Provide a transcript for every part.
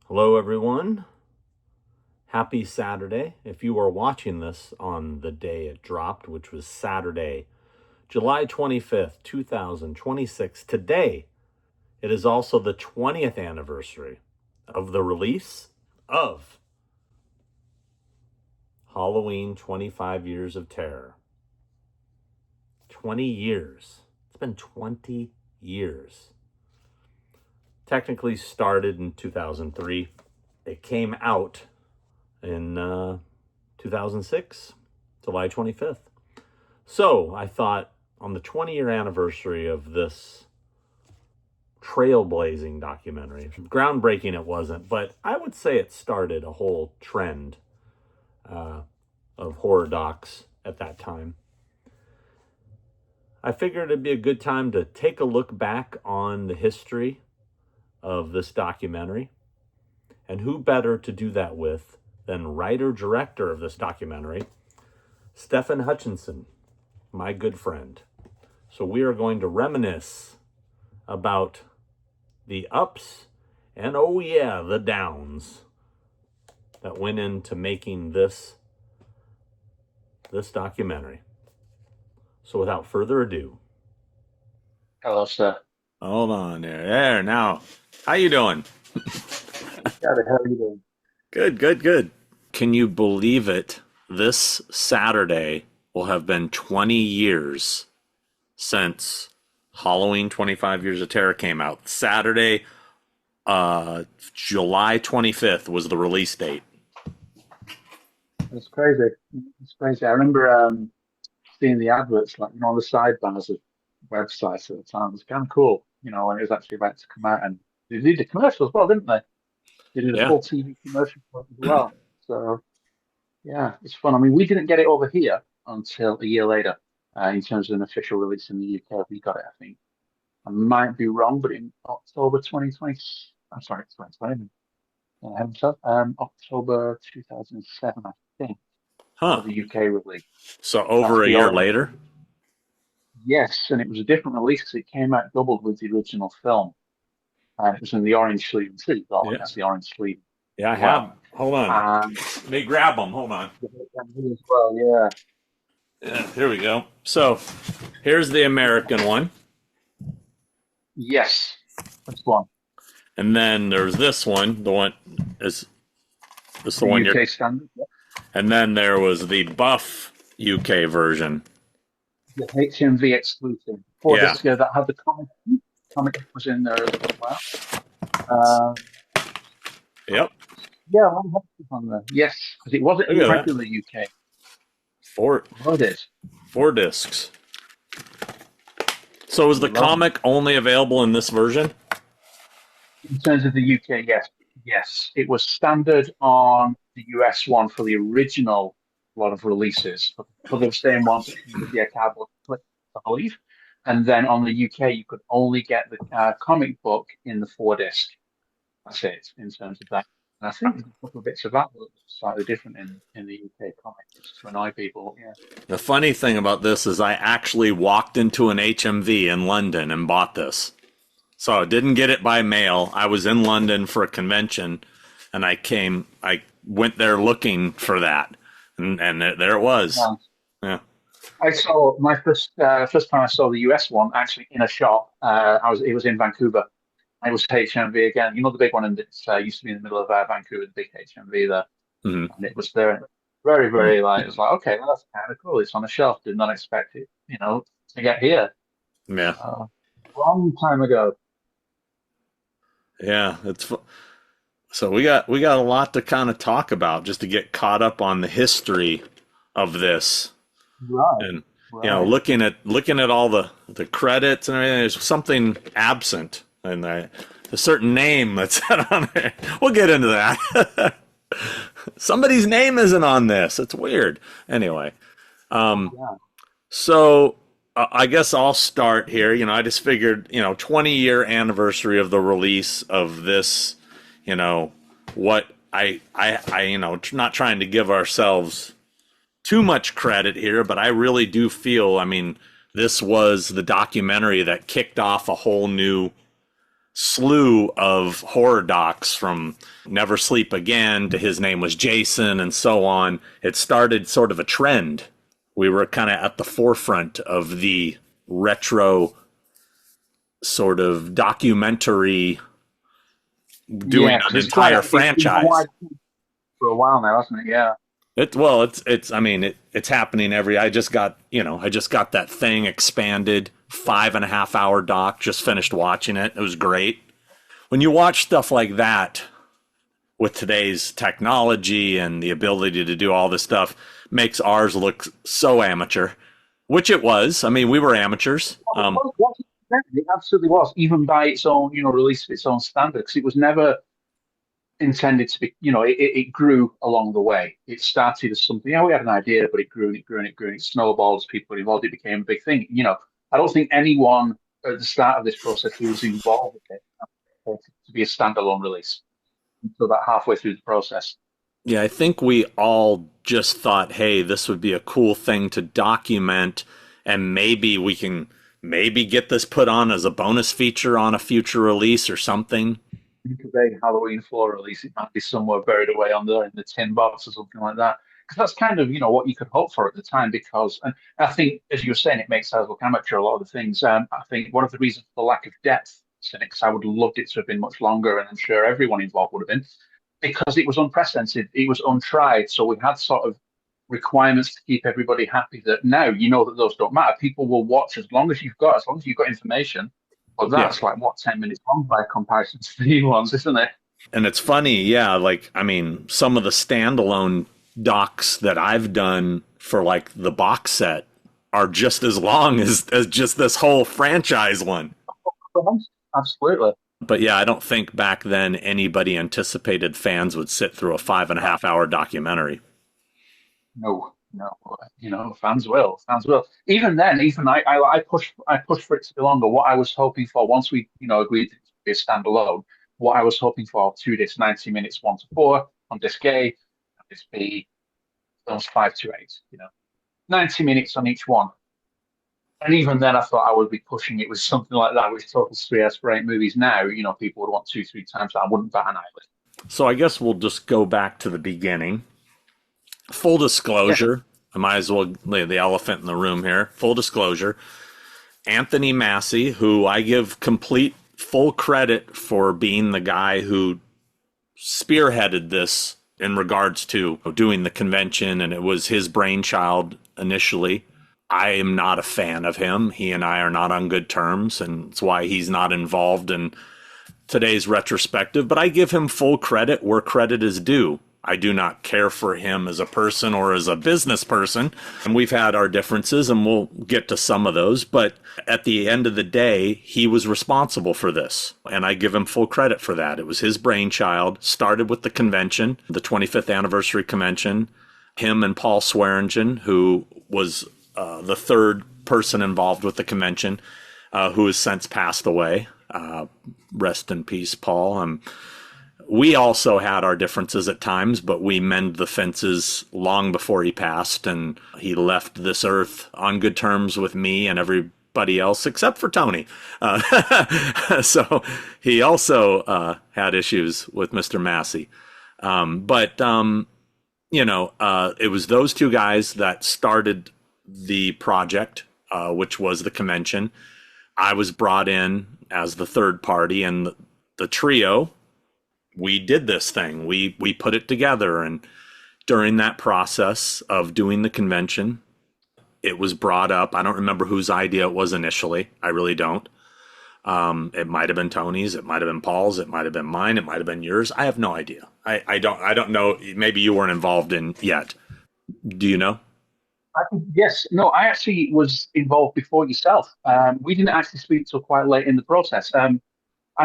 Hello, everyone. Happy Saturday. If you are watching this on the day it dropped, which was Saturday, July 25th, 2026, today it is also the 20th anniversary of the release of Halloween 25 Years of Terror. 20 years. It's been 20 years. Technically started in 2003. It came out in 2006, July 25th. So I thought on the 20-year anniversary of this trailblazing documentary, groundbreaking it wasn't, but I would say it started a whole trend of horror docs at that time. I figured it'd be a good time to take a look back on the history of this documentary. And who better to do that with than writer-director of this documentary, Stephen Hutchinson, my good friend. So we are going to reminisce about the ups and, oh yeah, the downs that went into making this documentary. So without further ado. Hello, sir. Hold on there. Now. How you doing? How are you doing? Good. Can you believe it? This Saturday will have been 20 years since Halloween 25 Years of Terror came out. Saturday, July 25th was the release date. It's crazy. It's crazy. I remember seeing the adverts, like, the sidebars of websites at the time. It was kind of cool, when it was actually about to come out. And they did a commercial as well, didn't they? They did a Yeah. full TV commercial for it as well. So, yeah, it's fun. I mean, we didn't get it over here until a year later, in terms of an official release in the UK. We got it, I think. I might be wrong, but in October 2020, I'm sorry, 2020. October 2007, I think, Huh. for the UK release. So over That's a the year orange. later? Yes, and it was a different release because it came out doubled with the original film. And it was in the orange sleeve too. That one Yeah. has the orange sleeve Yeah, I as well. have. Hold on. And Let me grab them. Hold on. the HMV as well, yeah. Yeah, here we go. So here's the American one. Yes, that's one. And then there's this one. The one is this the The one you're. UK standard, yeah. And then there was the buff UK version. The HMV exclusive. Four Yeah. discs that had the comic. Comic was in there as well. Uh, Yep. yeah, one on there. Yes, because it wasn't Look in at that. regular UK. Four Oh, it is. four discs. So is the Lovely. comic only available in this version? In terms of the UK, yes, yes, it was standard on the US one for the original lot of releases for the same ones with the cardboard clip, I believe. And then on the UK, you could only get the comic book in the four disc. That's it in terms of that. And I think there's a couple of bits of that that are slightly different in the UK comic, just to annoy people. Yeah. The funny thing about this is I actually walked into an HMV in London and bought this. So I didn't get it by mail. I was in London for a convention and I went there looking for that. And there it was. Yeah. Yeah. I saw my first time I saw the US one actually in a shop. It was in Vancouver. It was HMV again. The big one, and it used to be in the middle of Vancouver, the big HMV there, Mhm. and it was there. Very, very like it was like, okay, well, that's kind of cool. It's on a shelf. Did not expect it, to get here. Yeah. Uh, Long time ago. Yeah. So we got a lot to kind of talk about just to get caught up on the history of this. Right, And right. looking at all the credits and everything, there's something absent, and a certain name that's on there. We'll get into that. Somebody's name isn't on this. It's weird. Anyway, Yeah. so I guess I'll start here. I just figured, 20-year anniversary of the release of this. What not trying to give ourselves too much credit here, but I really do feel, this was the documentary that kicked off a whole new slew of horror docs from Never Sleep Again to His Name Was Jason and so on. It started sort of a trend. We were kind of at the forefront of the retro sort of documentary doing Yeah, an because entire it's been a franchise. wide for a while now, hasn't it? Yeah. It's I mean it's happening every. I just got that thing expanded 5.5 hour doc. Just finished watching it. It was great. When you watch stuff like that with today's technology and the ability to do all this stuff, makes ours look so amateur, which it was. I mean, we were amateurs. It absolutely was, even by its own, release of its own standards. It was never intended to be, it grew along the way. It started as something, we had an idea, but it grew and it grew and it grew and it snowballed as people were involved. It became a big thing. I don't think anyone at the start of this process who was involved with it wanted it to be a standalone release until about halfway through the process. Yeah, I think we all just thought, hey, this would be a cool thing to document, and maybe we can maybe get this put on as a bonus feature on a future release or something. Today Halloween 4 release, it might be somewhere buried away on the in the tin box or something like that. Because that's kind of what you could hope for at the time. Because and I think, as you were saying, it makes us look amateur. A lot of the things. I think one of the reasons for the lack of depth in it, because I would have loved it to have been much longer, and I'm sure everyone involved would have been, because it was unprecedented, it was untried. So we had sort of requirements to keep everybody happy. That now that those don't matter. People will watch as long as you've got information. But Yeah. that's like what 10 minutes long by comparison to the new ones, isn't it? And it's funny, yeah, like I mean, some of the standalone docs that I've done for like the box set are just as long as just this whole franchise one. Absolutely. But yeah, I don't think back then anybody anticipated fans would sit through a 5.5 hour documentary. No, no. Fans will. Even then, even I pushed for it to be longer. What I was hoping for once we, agreed to be a standalone, what I was hoping for 2 discs, 90 minutes, 1 to 4 on disc A, on disc B, those 5 to 8. 90 minutes on each one. And even then, I thought I would be pushing it with something like that, which totals 3 hours for 8 movies. Now, people would want 2, 3 times that. I wouldn't bat an eyelid. So I guess we'll just go back to the beginning. Full Yeah. disclosure, I might as well lay the elephant in the room here. Full disclosure, Anthony Massey, who I give complete full credit for being the guy who spearheaded this in regards to doing the convention, and it was his brainchild initially. I am not a fan of him. He and I are not on good terms, and it's why he's not involved in today's retrospective, but I give him full credit where credit is due. I do not care for him as a person or as a business person, and we've had our differences, and we'll get to some of those, but at the end of the day, he was responsible for this, and I give him full credit for that. It was his brainchild, started with the convention, the 25th anniversary convention, him and Paul Swearingen, who was the third person involved with the convention, who has since passed away. Rest in peace, Paul. We also had our differences at times, but we mend the fences long before he passed, and he left this earth on good terms with me and everybody else except for Tony. So he also had issues with Mr. Massey. It was those two guys that started the project, which was the convention. I was brought in as the third party, and the trio, we did this thing. We put it together, and during that process of doing the convention, it was brought up. I don't remember whose idea it was initially. I really don't. It might have been Tony's. It might have been Paul's. It might have been mine. It might have been yours. I have no idea. I don't know. Maybe you weren't involved in yet. Do you know? Yes, no, I actually was involved before yourself. We didn't actually speak till quite late in the process. I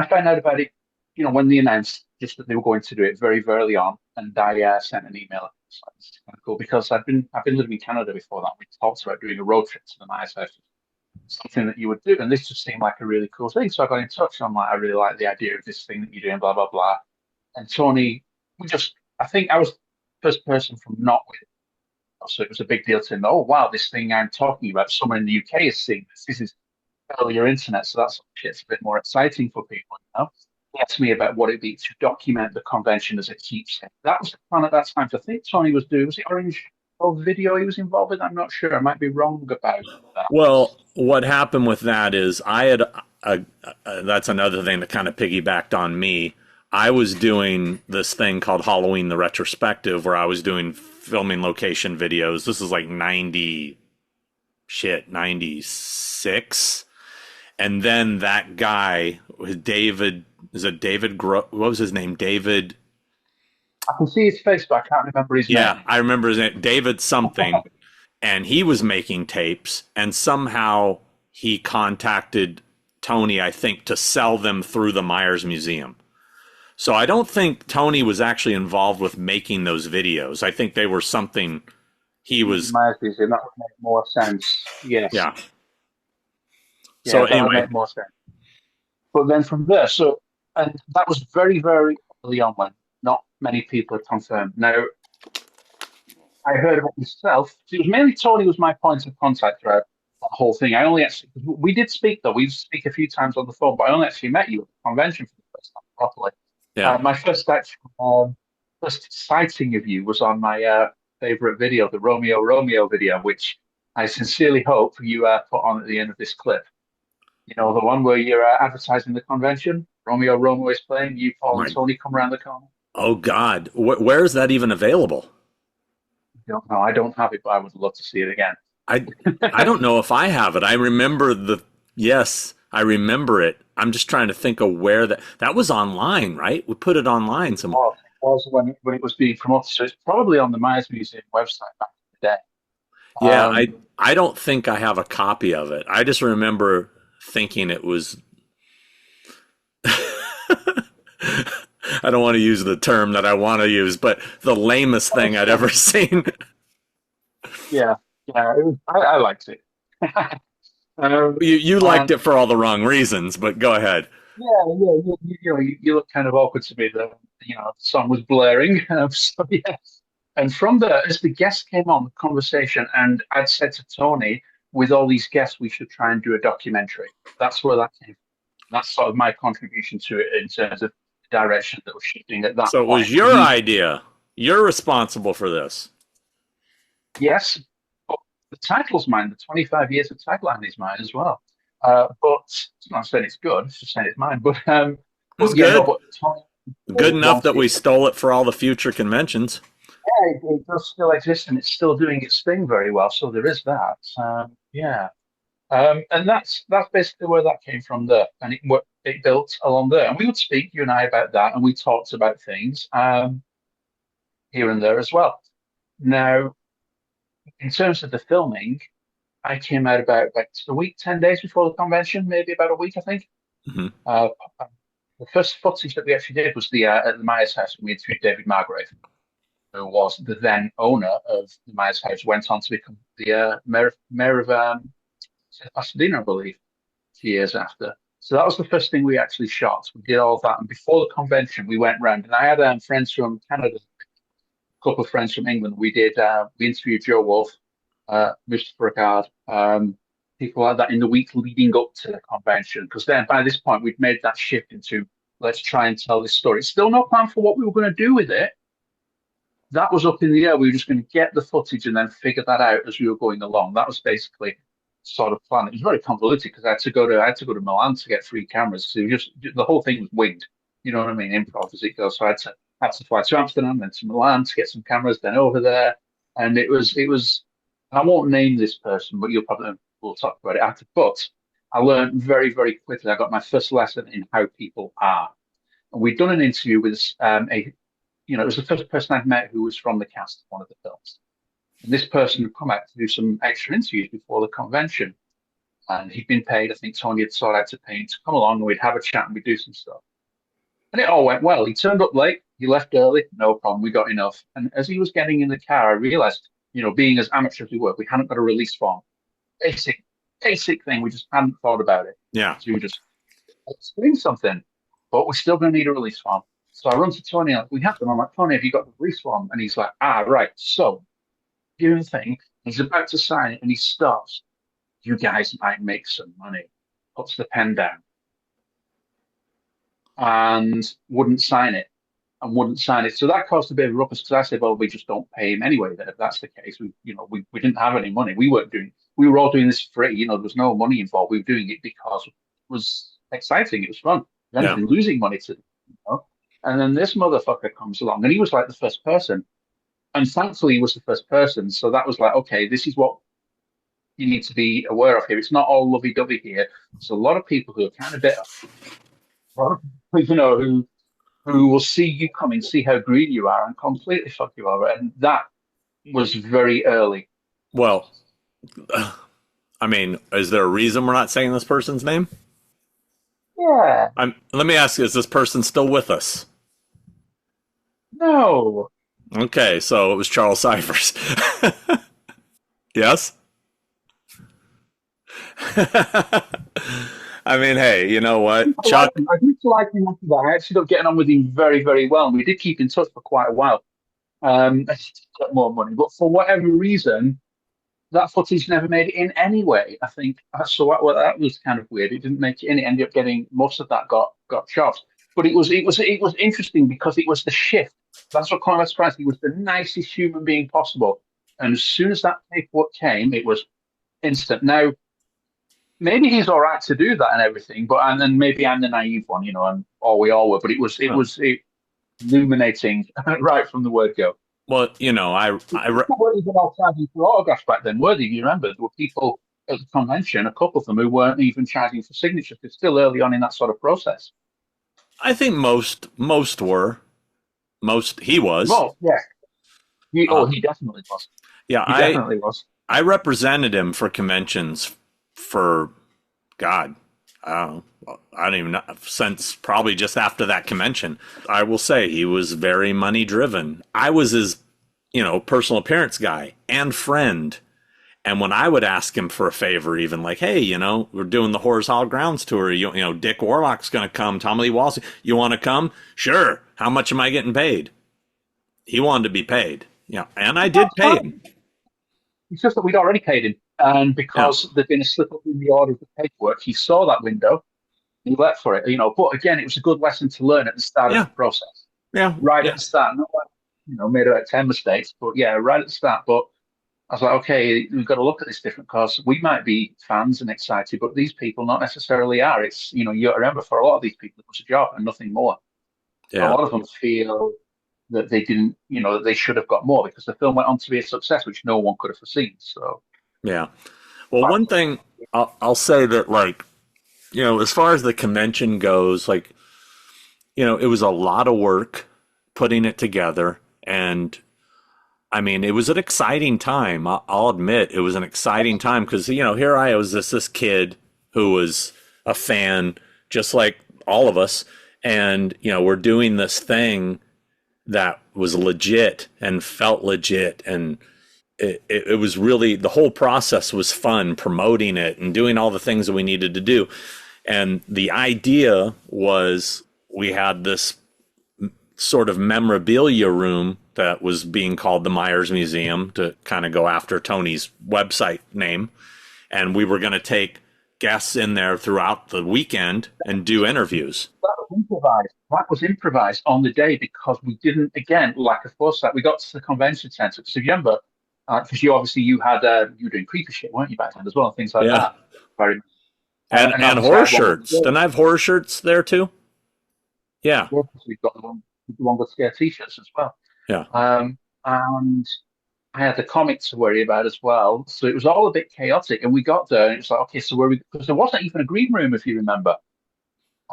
found out about it, when they announced just that they were going to do it very, very early on, and I sent an email. It's like, this is kind of cool because I've been living in Canada before that. We talked about doing a road trip to the Myers House, something that you would do, and this just seemed like a really cool thing. So I got in touch, and I'm like, I really like the idea of this thing that you're doing, blah blah blah. And Tony, I think I was the first person from not with. So it was a big deal to him. Oh wow, this thing I'm talking about, someone in the UK is seeing this. This is earlier internet, so that's shit's a bit more exciting for people, you know. He asked me about what it'd be to document the convention as a keepsake. That was the plan at that time. So I think Tony was doing, was it Orange Video he was involved with? I'm not sure. I might be wrong about that. Well, what happened with that is I had that's another thing that kind of piggybacked on me. I was doing this thing called Halloween the Retrospective where I was doing filming location videos. This is like 96. And then that guy, David, what was his name? David. I can see his face, but I can't remember his name. Yeah, I remember his name, David something. And he was making tapes, and somehow he contacted Tony, I think, to sell them through the Myers Museum. So I don't think Tony was actually involved with making those videos. I think they were something he was. Myers Museum, that would make more sense. Yes. Yeah. Yeah, So that would anyway, make more sense. But then from there, and that was very, very early on when not many people had confirmed. Now, I heard about myself. It was mainly Tony was my point of contact throughout the whole thing. I only actually, we did speak though. We speak a few times on the phone, but I only actually met you at the convention for the first time properly. yeah. My first sighting of you was on my favorite video, the Romeo video, which I sincerely hope you put on at the end of this clip. You know, the one where you're advertising the convention. Romeo is playing. You, Paul, and Tony come around the corner. Oh God, where is that even available? Don't know. I don't have it, but I would love to see it again. I don't know if I have it. I remember yes, I remember it. I'm just trying to think of where that was online, right? We put it online somewhere. Well, it was when it was being promoted, so it's probably on the Myers Museum website back in the day. Yeah, I don't think I have a copy of it. I just remember thinking it was. I don't want to use the term that I want to use, but the lamest thing I'd ever seen. Yeah, I liked it. You liked it for all the wrong reasons, but go ahead. Yeah. You look kind of awkward to me that the song was blaring. So yeah. And from there, as the guests came on the conversation, and I'd said to Tony, with all these guests, we should try and do a documentary. That's where that came from. That's sort of my contribution to it in terms of the direction that was shifting at that So it point. was your idea. You're responsible for this. Yes, but the title's mine. The 25 years of tagline is mine as well. But it's not saying it's good. It's just saying it's mine. But It's yeah, good. no, but Tony Good enough that we stole it for all the future conventions. Yeah, it does still exist, and it's still doing its thing very well. So there is that. Yeah. And that's basically where that came from there, and it built along there. And we would speak, you and I, about that, and we talked about things here and there as well. Now, in terms of the filming, I came out about like a week, 10 days before the convention, maybe about a week, I think. Mm-hmm. The first footage that we actually did was at the Myers house, and we interviewed David Margrave, who was the then owner of the Myers house, went on to become the mayor of Pasadena, I believe, a few years after. So that was the first thing we actually shot. We did all that, and before the convention, we went round, and I had friends from Canada, a couple of friends from England. We interviewed Joe Wolf, Mr. Brigard, people like that in the week leading up to the convention, because then by this point we'd made that shift into let's try and tell this story. Still no plan for what we were going to do with it. That was up in the air. We were just going to get the footage and then figure that out as we were going along. That was basically sort of plan. It was very convoluted because I had to go to Milan to get 3 cameras. So the whole thing was winged. You know what I mean? Improv as it goes. So I had to fly to Amsterdam, then to Milan to get some cameras, then over there. And it was. I won't name this person, but we'll talk about it after. But I learned very, very quickly. I got my first lesson in how people are. And we'd done an interview with it was the first person I'd met who was from the cast of one of the films. And this person had come out to do some extra interviews before the convention. And he'd been paid. I think Tony had sought out to pay him to come along, and we'd have a chat and we'd do some stuff. And it all went well. He turned up late. He left early. No problem. We got enough. And as he was getting in the car, I realized, being as amateur as we were, we hadn't got a release form. Basic thing. We just hadn't thought about it. Yeah. So we were just doing something, but we're still going to need a release form. So I run to Tony, like, we have them. I'm like, Tony, have you got the release form? And he's like, right. So, doing the thing. He's about to sign it, and he stops. You guys might make some money. puts the pen down and wouldn't sign it and wouldn't sign it. So that caused a bit of a ruckus because I said, well, we just don't pay him anyway. Then if that's the case, we didn't have any money. We were all doing this for free. There was no money involved. We were doing it because it was exciting. It was fun. If Yeah. anything, losing money to. And then this motherfucker comes along and he was like the first person. And thankfully he was the first person. So that was like, okay, this is what you need to be aware of here. It's not all lovey-dovey here. There's a lot of people who are kind of bitter. A lot of people, who will see you coming, see how green you are, and completely fuck you over. And that was very early. Well, I mean, is there a reason we're not saying this person's name? Yeah. Let me ask you, is this person still with us? No. Okay, so it was Charles Cyphers. Yes? I mean, hey, you know what? Chuck. I did like him after that. I actually got getting on with him very, very well. And we did keep in touch for quite a while. I just got more money. But for whatever reason, that footage never made it in anyway. I think so. That was kind of weird. It didn't make it in. It ended up getting most of that got chopped. But it was interesting because it was the shift. That's what kind of surprised me. He was the nicest human being possible, and as soon as that paperwork came, it was instant. Now maybe he's all right to do that and everything, but and then maybe I'm the naive one, and or we all were. But it illuminating right from the word go. Well, People weren't even all charging for autographs back then, were they? You remember there were people at the convention, a couple of them, who weren't even charging for signatures. They're still early on in that sort of process. I think most were. Most he was. Well, yeah. He definitely was. Yeah, He definitely was. I represented him for conventions for God, I don't even know, since probably just after that convention. I will say he was very money driven. I was his, personal appearance guy and friend. And when I would ask him for a favor, even like, hey, we're doing the Horrors Hall Grounds tour. Dick Warlock's going to come. Tommy Lee Wallace, you want to come? Sure. How much am I getting paid? He wanted to be paid. Yeah. And I did pay him. It's just that we'd already paid him. And because there'd been a slip up in the order of the paperwork, he saw that window. He leapt for it, But again, it was a good lesson to learn at the start of the process. Yeah. Right at the start. Not like, made about 10 mistakes, but yeah, right at the start. But I was like, okay, we've got to look at this different because we might be fans and excited, but these people not necessarily are. It's, you remember for a lot of these people, it was a job and nothing more. Yeah. A lot of them feel that they didn't, that they should have got more because the film went on to be a success, which no one could have foreseen. So, yeah. Well, one thing I'll say that, as far as the convention goes, it was a lot of work putting it together. And I mean, it was an exciting time. I'll admit it was an exciting time because, here I was, this kid who was a fan, just like all of us. And, we're doing this thing that was legit and felt legit. And it was really, the whole process was fun, promoting it and doing all the things that we needed to do. And the idea was we had this sort of memorabilia room that was being called the Myers Museum to kind of go after Tony's website name. And we were going to take guests in there throughout the weekend and do interviews. That was improvised. That was improvised on the day because we didn't, again, like a foresight, we got to the convention center. Because if you remember, because you were doing creepy shit, weren't you, back then as well, and things like that. Very much. And horror shirts. Didn't I have horror shirts there too? Yeah. We've got the one with scare t-shirts as well. Yeah. And I had the comics to worry about as well. So it was all a bit chaotic. And we got there and it was like, okay, so because there wasn't even a green room, if you remember.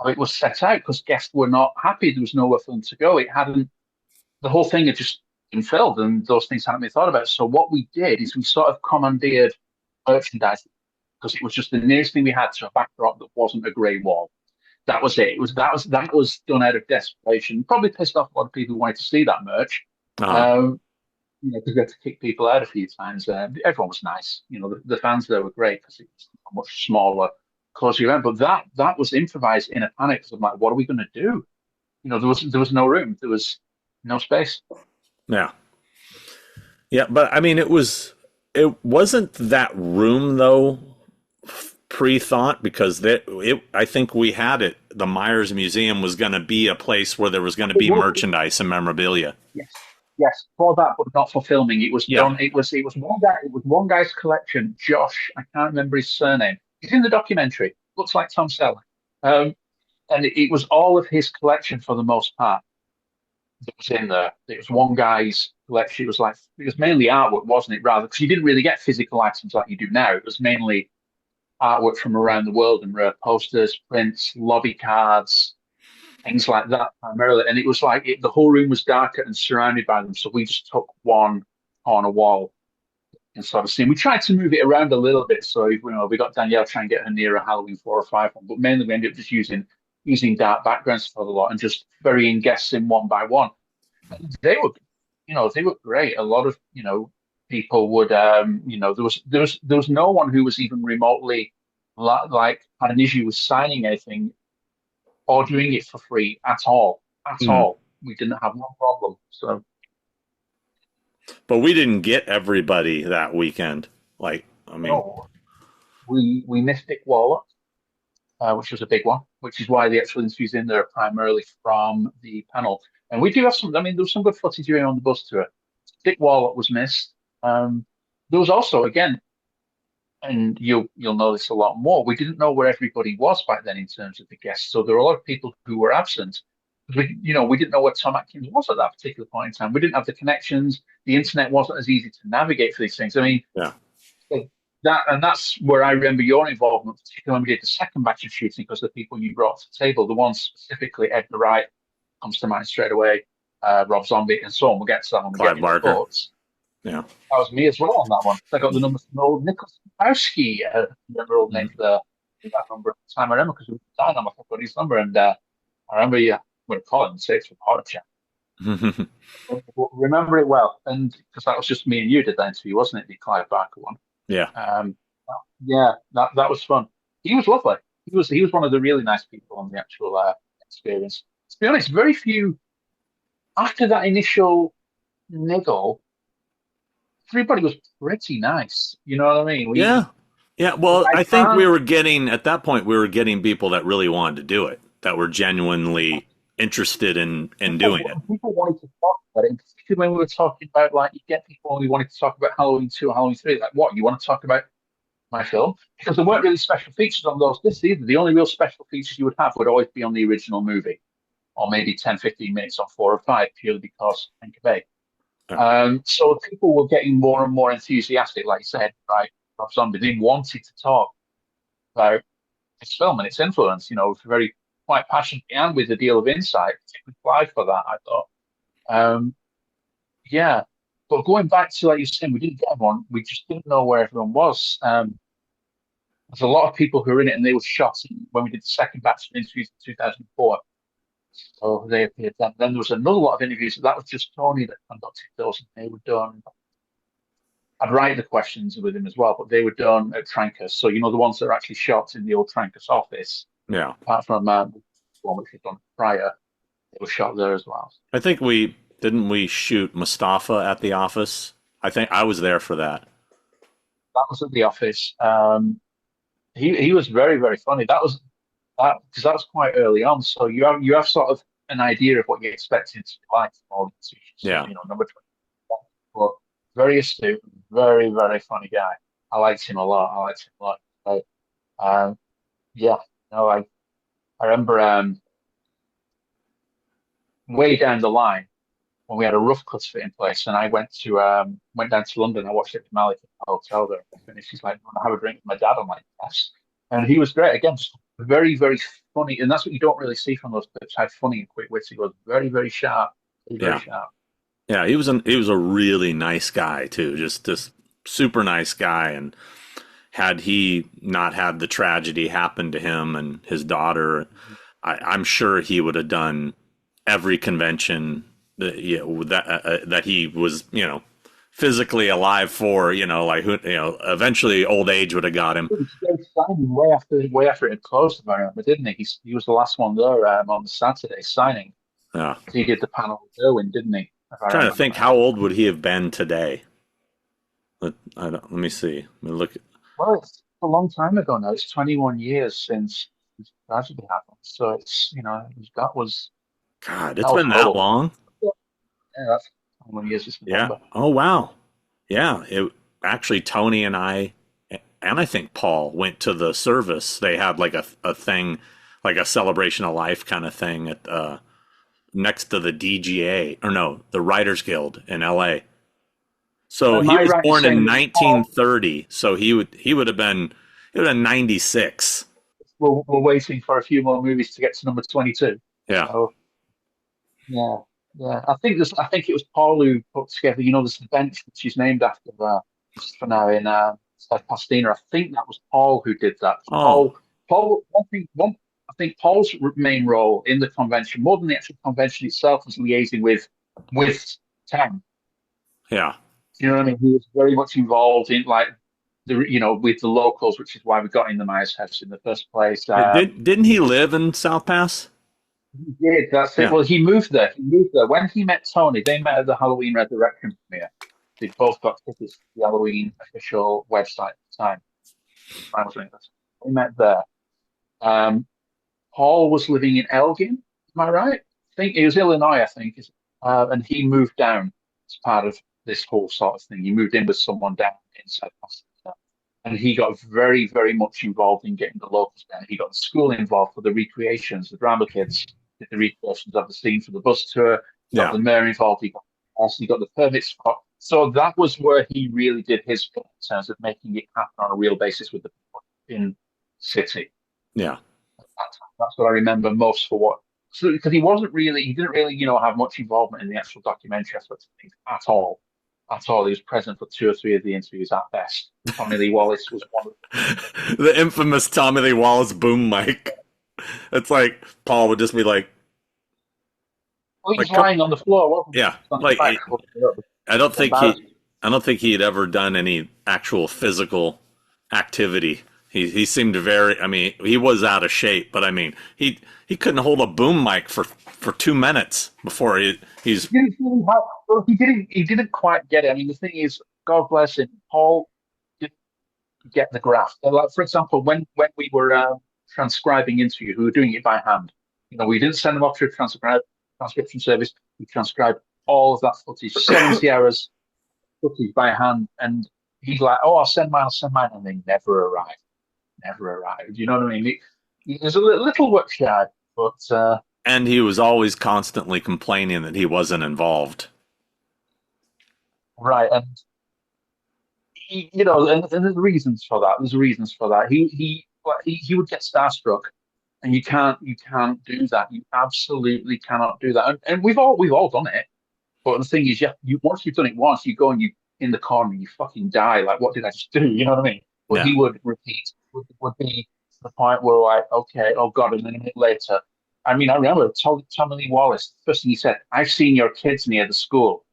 It was set out because guests were not happy. There was nowhere for them to go. The whole thing had just been filled and those things hadn't been thought about. So what we did is we sort of commandeered merchandise because it was just the nearest thing we had to a backdrop that wasn't a grey wall. That was it. That was done out of desperation. Probably pissed off a lot of people who wanted to see that merch. Because we had to kick people out a few times. Everyone was nice. The fans there were great because it was a much smaller, closer event. But that was improvised in a panic because I'm like, what are we going to do? There was no room. There was no space. Yeah. Yeah, but I mean, it wasn't that room though pre-thought because I think we had it. The Myers Museum was going to be a place where there was going to It be was, merchandise and memorabilia. yes, yes, for that, but not for filming. It was Yeah. done. It was one guy. It was one guy's collection. Josh, I can't remember his surname. He's in the documentary. Looks like Tom Selleck. Um, and it was all of his collection for the most part that was in there. It was one guy's collection. It was mainly artwork, wasn't it? Rather, because you didn't really get physical items like you do now. It was mainly artwork from around the world and rare posters, prints, lobby cards, things like that primarily. And it was like the whole room was darker and surrounded by them. So we just took one corner wall and sort of scene. We tried to move it around a little bit. So we got Danielle trying to get her near a Halloween 4 or 5 one, but mainly we ended up just using dark backgrounds for the lot and just burying guests in one by one. And they were great. A lot of people would there was no one who was even remotely like had an issue with signing anything or doing it for free at all. At Mm. all. We didn't have no problem. So But we didn't get everybody that weekend. Like, I mean, no, we missed Dick Waller, which was a big one, which is why the actual interviews in there are primarily from the panel. And we do have some. I mean, there was some good footage here on the bus tour. Dick Warlock was missed. There was also, again, and you'll know this a lot more. We didn't know where everybody was back then in terms of the guests, so there were a lot of people who were absent. We didn't know where Tom Atkins was at that particular point in time. We didn't have the connections. The internet wasn't as easy to navigate for these things. I mean, yeah. that's where I remember your involvement, particularly when we did the second batch of shooting, because the people you brought to the table, the ones specifically Edgar Wright comes to mind straight away, Rob Zombie, and so on. We'll get to that when we Clive get to the Barker. thoughts. Yeah. That was me as well on that one. I got the number from old Nicholas Kapowski. Remember old name for that number at the time. I remember because we were dying on my got his number, and I remember I'm going to call him and say it's recorded chat. Remember it well, and because that was just me and you did that interview, wasn't it? The Clive Barker one. Yeah. Yeah, that was fun. He was lovely. He was one of the really nice people on the actual experience. To be honest, very few after that initial niggle. Everybody was pretty nice. You know what I mean? Yeah. Yeah. Well, I think at that point, we were getting people that really wanted to do it, that were genuinely interested in doing it. People wanted to talk about it, and particularly when we were talking about, like, you get people who wanted to talk about Halloween 2 or Halloween 3. Like, what? You want to talk about my film? Because there weren't really special features on those discs either. The only real special features you would have would always be on the original movie, or maybe 10, 15 minutes on 4 or 5, purely because Anchor Bay. So people were getting more and more enthusiastic, like you said, right? Rob Zombie, they wanted to talk about this film and its influence, very quite passionately and with a deal of insight, particularly Clive for that, I thought. Yeah. But going back to, like you said, we didn't get everyone, we just didn't know where everyone was. There's a lot of people who were in it and they were shot when we did the second batch of interviews in 2004. So they appeared then. Then there was another lot of interviews. That was just Tony that conducted those, and they were done. I'd write the questions with him as well, but they were done at Trancas. So, the ones that are actually shot in the old Trancas office. Yeah. Apart from one which was done prior, they were shot there as well. I think we shoot Mustafa at the office. I think I was there for that. That was at the office. He was very, very funny. Because that was quite early on. So you have sort of an idea of what you're expecting to be like from all these issues. Yeah. Number 20. But very astute, very, very funny guy. I liked him a lot. So, yeah. I remember way down the line when we had a rough cut fit in place, and I went down to London. I watched it with Malik at the hotel there. I finished. He's like, "Want to have a drink with my dad?" I'm like, "Yes." And he was great. Again, just very, very funny. And that's what you don't really see from those clips, how funny and quick witted he was. Very, very sharp. Very sharp. Yeah, he was a really nice guy too. Just this super nice guy. And had he not had the tragedy happen to him and his daughter, I'm sure he would have done every convention that he was, physically alive for, eventually old age would have got him. He was signing way after it had closed, if I remember, didn't he? He was the last one there on the Saturday signing. Yeah. He did the panel with Irwin, didn't he? I'm trying to think, how old would he have been today? Let me see. Let me look. Well, a long time ago now. It's 21 years since this tragedy happened. So it's, God, that it's was been that horrible. long. Yeah, that's 21 years this Yeah. November. Oh wow. Yeah. It actually Tony and I think Paul went to the service. They had like a thing, like a celebration of life kind of thing at next to the DGA or no, the Writers Guild in LA. So Am he I was right in born saying in that Paul, 1930. So he would have been 96. we're waiting for a few more movies to get to number 22? Yeah. So, yeah, yeah. I think it was Paul who put together, this bench which is named after just for now in South Pasadena. I think that was Paul who did that. Oh, I think Paul's main role in the convention, more than the actual convention itself, was liaising with town. yeah. You know what I mean? He was very much involved in like with the locals, which is why we got in the Myers house in the first place. Didn't he live in South Pass? He did. That's it. Yeah. Well, he moved there. He moved there. When he met Tony, they met at the Halloween Resurrection premiere. They both got tickets to the Halloween official website at the time. I was doing this. They met there. Um, Paul was living in Elgin. Am I right? I think it was Illinois, I think. And he moved down as part of this whole sort of thing. He moved in with someone down inside Pasadena. And he got very, very much involved in getting the locals down. He got the school involved for the recreations. The drama kids did the recreations of the scene for the bus tour. He got Yeah. the mayor involved. He got the permit spot. So that was where he really did his bit in terms of making it happen on a real basis with the people in the city. Yeah. That's what I remember most for what. So because he didn't really, have much involvement in the actual documentary aspect of things at all. At all. He was present for two or three of the interviews at best. Tommy Lee Wallace was one of them. The infamous Tommy Lee Wallace boom mic. It's like Paul would just be like, Well, he was come, lying on the floor, wasn't he? yeah, On his like back. I don't think Embarrassing. I don't think he'd ever done any actual physical activity. He seemed very. I mean, he was out of shape, but I mean, he couldn't hold a boom mic for 2 minutes before he's. He didn't quite get it. I mean, the thing is, God bless him, Paul didn't get the graft. So, like, for example, when we were transcribing interview, we were doing it by hand. We didn't send them off to a transcription service. We transcribed all of that footage, 70 hours footage by hand. And he's like, "Oh, I'll send mine," and they never arrived. Never arrived. You know what I mean? It was a little work shy, but And he was always constantly complaining that he wasn't involved. right. And and there's reasons for that. There's reasons for that. He would get starstruck, and you can't do that. You absolutely cannot do that. And we've all done it. But the thing is, once you've done it once, you go and you in the corner, you fucking die. Like, what did I just do? You know what I mean? But Yeah. he would repeat. Would be to the point where like, okay, oh God, and then a minute later. I mean, I remember Tommy Lee Wallace. The first thing he said, "I've seen your kids near the school."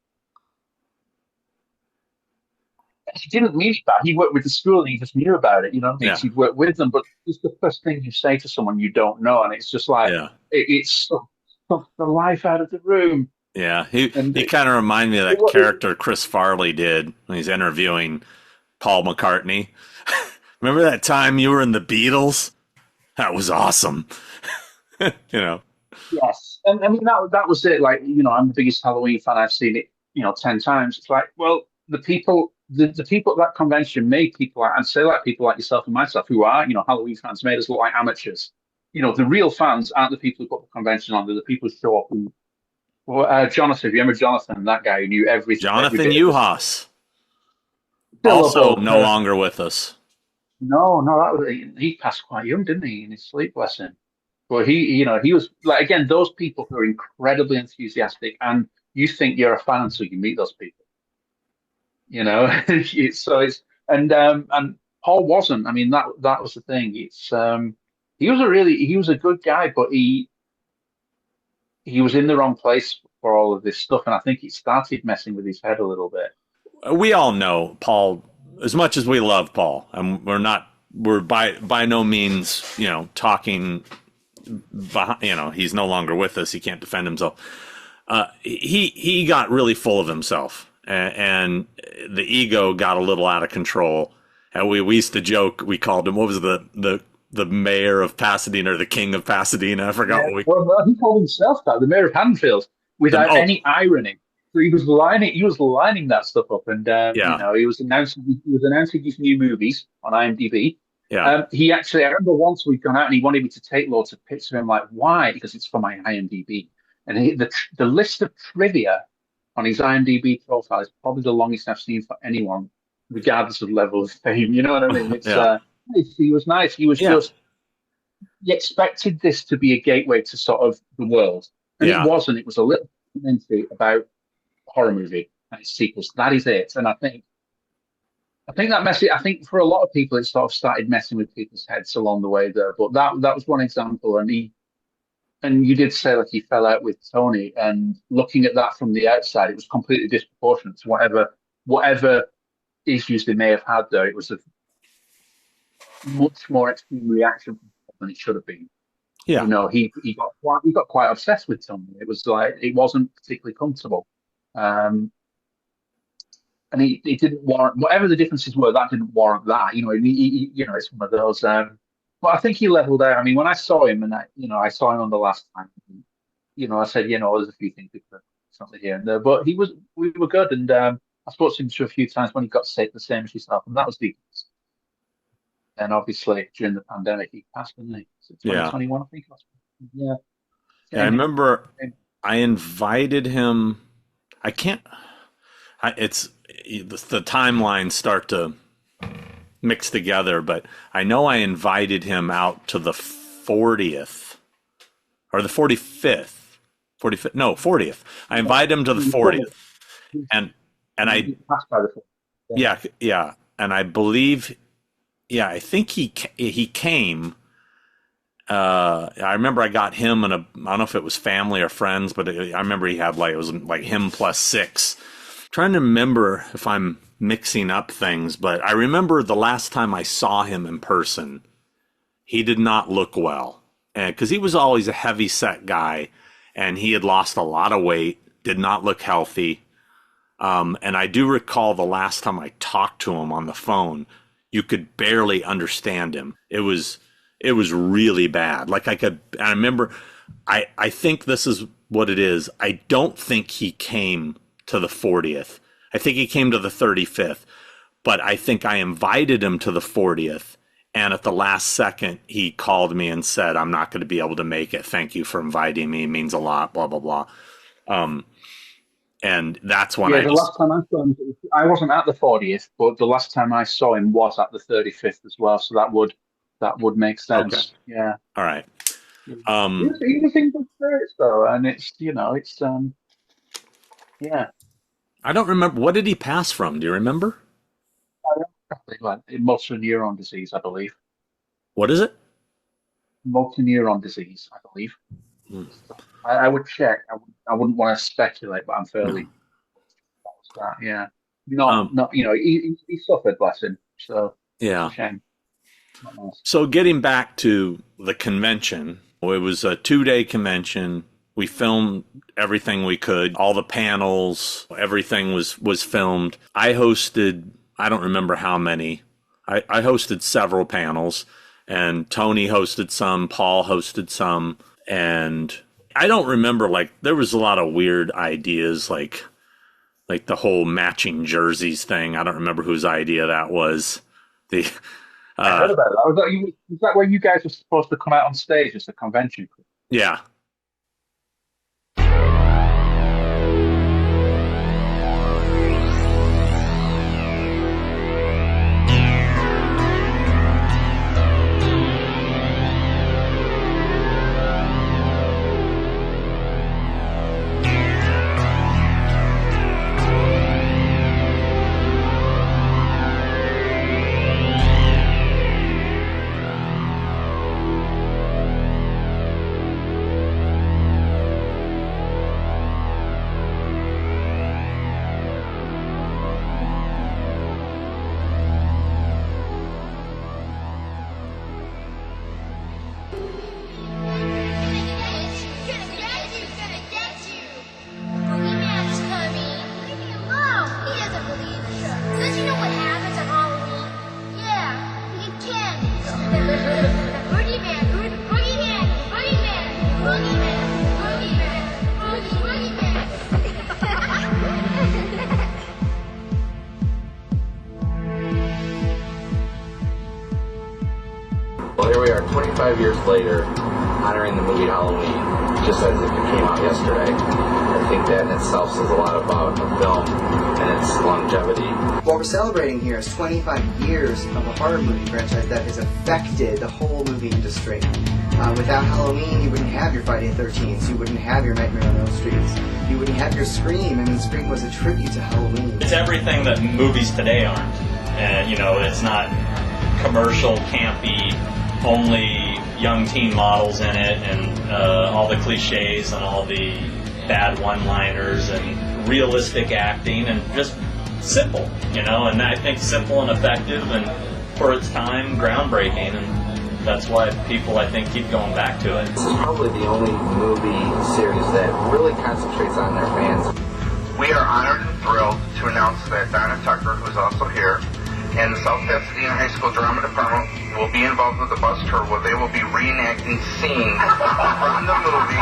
He didn't mean that. He worked with the school and he just knew about it. You know what I mean? Yeah. So he'd worked with them, but it's the first thing you say to someone you don't know, and it's just like Yeah. it's sucked the life out of the room. Yeah. He And he kind of reminded me of that it, character Chris Farley did when he's interviewing Paul McCartney. Remember that time you were in the Beatles? That was awesome. you know. yes, and I mean that was it. Like, I'm the biggest Halloween fan. I've seen it, 10 times. It's like, well, the people at that convention made people like, and say like people like yourself and myself who are, Halloween fans, made us look like amateurs. The real fans aren't the people who put the convention on. They're the people who show up. Jonathan, if you remember Jonathan, that guy who knew every Jonathan bit of Uhas, the also syllable no perfect. longer with us. No, he passed quite young, didn't he, in his sleep, bless him. But he was like, again, those people who are incredibly enthusiastic, and you think you're a fan until you meet those people. So it's and Paul wasn't. I mean, that was the thing. He was a good guy, but he was in the wrong place for all of this stuff, and I think it started messing with his head a little bit. We all know Paul as much as we love Paul, and we're by no means, talking behind, he's no longer with us. He can't defend himself. He got really full of himself, and the ego got a little out of control. And we used to joke. We called him, what was the mayor of Pasadena or the king of Pasadena? I forgot Yeah. what we. Well, he called himself that, the mayor of Haddonfield, without Oh, any irony. So he was lining that stuff up, and yeah, he was announcing his new movies on IMDb. yeah, I remember once we'd gone out and he wanted me to take loads of pictures of him. Like, why? Because it's for my IMDb, and the list of trivia on his IMDb profile is probably the longest I've seen for anyone, regardless of level of fame. You know what I mean? yeah, He was nice. He was yeah, just he expected this to be a gateway to sort of the world, and it yeah, wasn't. It was a little documentary about a horror movie and its sequels. That is it. And I think that message. I think for a lot of people, it sort of started messing with people's heads along the way there. But that was one example. And you did say like he fell out with Tony, and looking at that from the outside, it was completely disproportionate to whatever issues they may have had there. It was a much more extreme reaction than it should have been. yeah, He got quite obsessed with Tony. It was like it wasn't particularly comfortable, and he didn't warrant whatever the differences were. That didn't warrant that. It's one of those. But I think he leveled out. I mean, when I saw him, and I saw him on the last time. I said, there's a few things we could something here and there, but we were good, and I spoke to him a few times when he got sick, the same as yourself, and that was the. And obviously during the pandemic, he passed, didn't he? So yeah. 2021, I think. Yeah. Yeah, I remember I invited him. I can't. It's the timelines start to mix together, but I know I invited him out to the 40th or the 45th, 45th. No, 40th. I invited him to the 40th, and I yeah, and I believe. Yeah, I think he came. I remember I got him and I don't know if it was family or friends, but I remember he had it was like him plus 6. I'm trying to remember if I'm mixing up things, but I remember the last time I saw him in person, he did not look well, because he was always a heavy set guy, and he had lost a lot of weight, did not look healthy, and I do recall the last time I talked to him on the phone. You could barely understand him. It was really bad. I remember, I think this is what it is. I don't think he came to the 40th. I think he came to the 35th, but I think I invited him to the 40th. And at the last second, he called me and said, I'm not going to be able to make it. Thank you for inviting me. It means a lot, blah, blah, blah. And that's when last time I saw him, I wasn't at the 40th, but the last time I saw him was at the 35th as well. So that would make sense. Okay. Yeah. All right. He was in good spirits though, and it's yeah. I don't remember. What did he pass from? Do you remember? Like motor neuron disease, I believe. What is it? Motor neuron disease, I believe. I would check. I wouldn't want to speculate, but I'm fairly. That was that. Yeah. Not. He suffered, bless him. So yeah. Shame. Not nice. So getting back to the convention, it was a 2-day convention. We filmed everything we could, all the panels, everything was filmed. I hosted, I don't remember how many. I hosted several panels, and Tony hosted some, Paul hosted some, and I don't remember, there was a lot of weird ideas, like the whole matching jerseys thing. I don't remember whose idea that was. I heard about that. Was that where you guys were supposed to come out on stage as a convention crew? Yeah. 25 years later, honoring the movie Halloween, just as if it came out yesterday. I think that in itself says a lot about a film and its longevity. What we're celebrating here is 25 years of a horror movie franchise that has affected the whole movie industry. Without Halloween, you wouldn't have your Friday the 13th, you wouldn't have your Nightmare on Elm Street, you wouldn't have your Scream. I mean, Scream was a tribute to Halloween. It's everything that movies today aren't. And, you know, it's not commercial, campy, only young teen models in it, and all the cliches and all the bad one-liners and realistic acting, and just simple, you know, and I think simple and effective, and for its time, groundbreaking, and that's why people, I think, keep going back to it. This is probably the only movie series that really concentrates on their fans. We are honored and thrilled to announce that Donna Tucker, who's also here, and the South Pasadena High School Drama Department will be involved with the bus tour where they will be reenacting scenes from the movie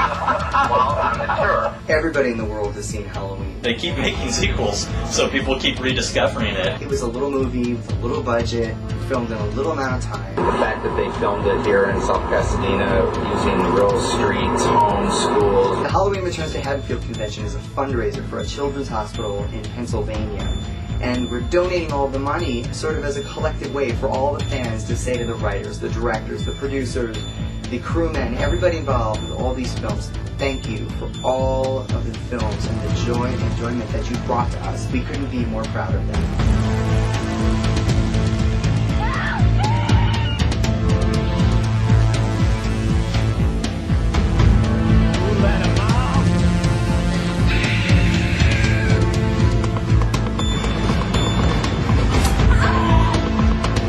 while on the tour. Everybody in the world has seen Halloween. They keep making sequels, so people keep rediscovering it. It was a little movie with a little budget, filmed in a little amount of time. The fact that they filmed it here in South Pasadena using real streets, homes, schools. The Halloween Returns to Haddonfield Convention is a fundraiser for a children's hospital in Pennsylvania. And we're donating all the money sort of as a collective way for all the fans to say to the writers, the directors, the producers, the crewmen, everybody involved with all these films, thank you for all of the films and the joy and enjoyment that you brought to us. We couldn't be more proud of them.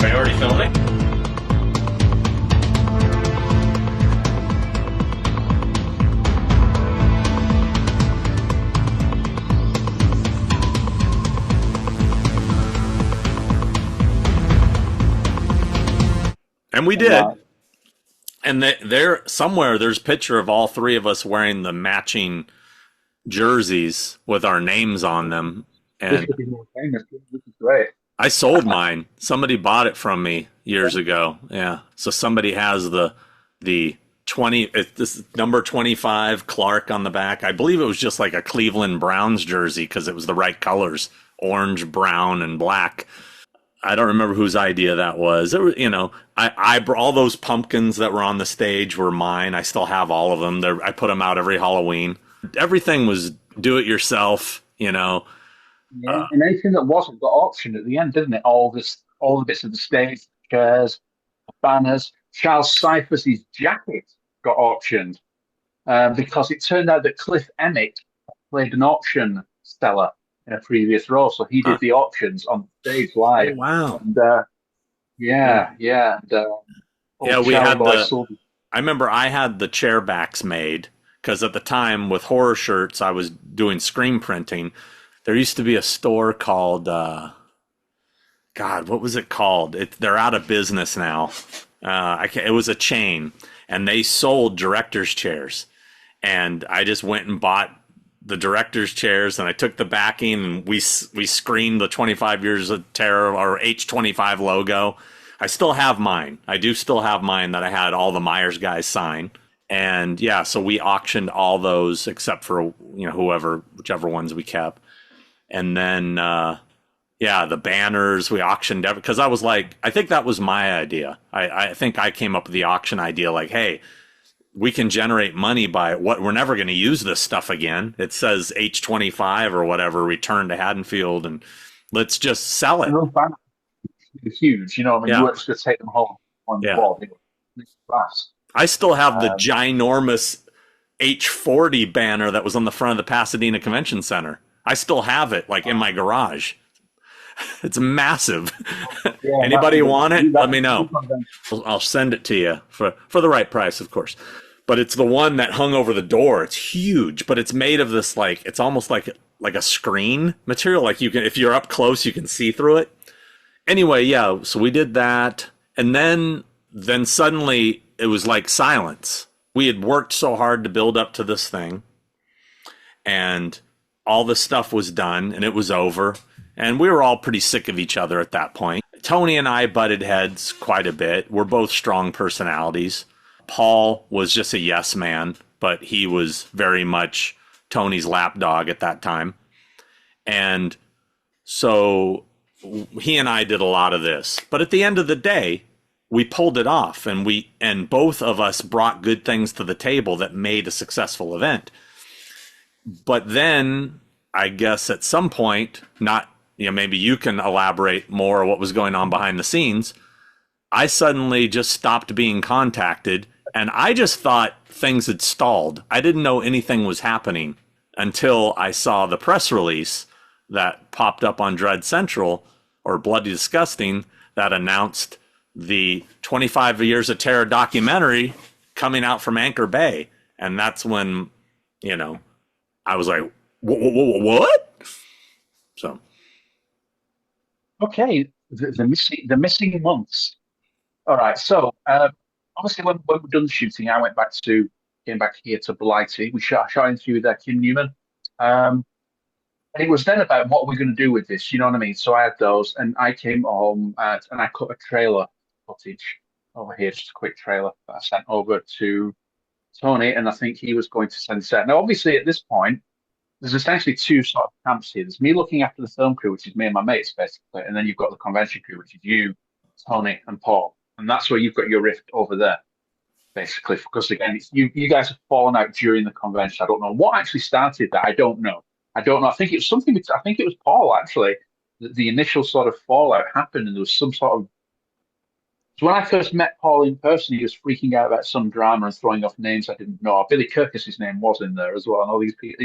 Are you already filming? And we did. And there somewhere there's a picture of all three of us wearing the matching jerseys with our names on them. And This could be more famous. This is great. I sold mine. Somebody bought it from me years ago. Yeah. So somebody has the 20, this is number 25 Clark on the back. I believe it was just like a Cleveland Browns jersey because it was the right colors, orange, brown, and black. I don't remember whose idea that was. It was, you know, I all those pumpkins that were on the stage were mine. I still have all of them. I put them out every Halloween. Everything was do it yourself, you know. Yeah, and anything that wasn't got auctioned at the end, didn't it? All the bits of the stage, chairs, the banners. Charles Cyphers' jacket got auctioned because it turned out that Cliff Emmett played an auction seller in a previous role, so he did the auctions on stage live. Oh, wow. And, yeah. We had I remember I had the chair backs made because at the time with horror shirts, I was doing screen printing. There used to be a store called, God, what was it called? They're out of business now. It was a chain, and they sold director's chairs. And I just went and bought the director's chairs, and I took the backing, and we screened the 25 Years of Terror, or H25 logo. I still have mine. I do still have mine that I had all the Myers guys sign. And yeah, so we auctioned all those except for, you know, whichever ones we kept. And then, the banners, we auctioned because I was like, I think that was my idea. I think I came up with the auction idea like, hey, we can generate money by we're never going to use this stuff again. It says H25 or whatever, return to Haddonfield, and let's just sell it. Those banners are huge, you know. I mean, you just take them home on the wall. I still have the ginormous H40 banner that was on the front of the Pasadena Convention Center. I still have it, like in my garage. It's massive. Yeah, anybody want it? Let me know. I'll send it to you for the right price, of course. But it's the one that hung over the door. It's huge, but it's made of this it's almost like a screen material. Like you can, if you're up close, you can see through it. Anyway, yeah. So we did that, and then suddenly it was like silence. We had worked so hard to build up to this thing, and all the stuff was done and it was over, and we were all pretty sick of each other at that point. Tony and I butted heads quite a bit. We're both strong personalities. Paul was just a yes man, but he was very much Tony's lapdog at that time. And so he and I did a lot of this. But at the end of the day, we pulled it off, and both of us brought good things to the table that made a successful event. But then I guess at some point, maybe you can elaborate more what was going on behind the scenes. I suddenly just stopped being contacted, and I just thought things had stalled. I didn't know anything was happening until I saw the press release that popped up on Dread Central, or Bloody Disgusting, that announced the 25 Years of Terror documentary coming out from Anchor Bay. And that's when, I was like, what? So. Okay, the missing months. All right, so obviously when we're done the shooting, I came back here to Blighty. We shot into with Kim Newman. And it was then about what we're going to do with this, you know what I mean? So I had those, and I came home and I cut a trailer footage over here, just a quick trailer that I sent over to Tony, and I think he was going to send it out. Now, obviously, at this point, there's essentially two sort of camps here. There's me looking after the film crew, which is me and my mates, basically, and then you've got the convention crew, which is you, Tony, and Paul. And that's where you've got your rift over there, basically, because again, you guys have fallen out during the convention. I don't know what actually started that. I don't know. I think it was something. I think it was Paul actually. The initial sort of fallout happened, and there was some sort of. So when I first met Paul in person, he was freaking out about some drama and throwing off names I didn't know. Billy Kirkus's name was in there as well, and all these people.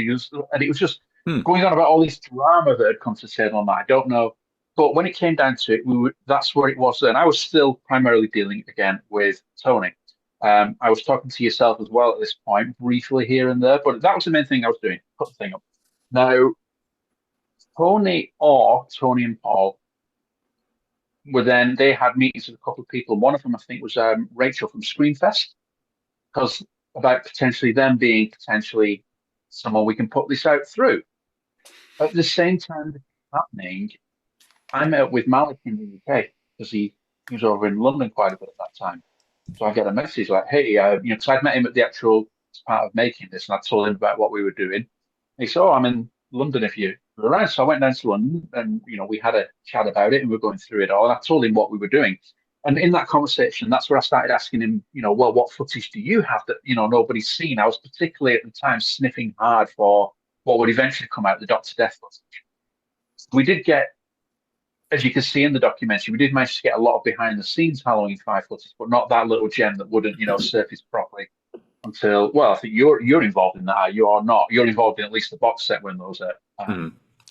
And it was just going on about all this drama that had come to the table on that. I don't know, but when it came down to it, that's where it was. Then I was still primarily dealing again with Tony. I was talking to yourself as well at this point, briefly here and there, but that was the main thing I was doing. Put the thing up. Now, Tony and Paul they had meetings with a couple of people. One of them, I think, was Rachel from Screenfest, because about potentially them being potentially someone we can put this out through. At the same time this was happening, I met with Malik in the UK, because he was over in London quite a bit at that time. So I get a message like, hey, because I'd met him at the actual part of making this, and I told him about what we were doing. He said, I'm in London if you're around. So I went down to London, and we had a chat about it, and we were going through it all. And I told him what we were doing. And in that conversation, that's where I started asking him, well, what footage do you have that, nobody's seen? I was particularly at the time sniffing hard for what would eventually come out, the Dr. Death footage. We did get, as you can see in the documentary, we did manage to get a lot of behind the scenes Halloween 5 footage, but not that little gem that wouldn't, surface properly until, well, I think you're involved in that. Are you or not? You're involved in at least the box set when those are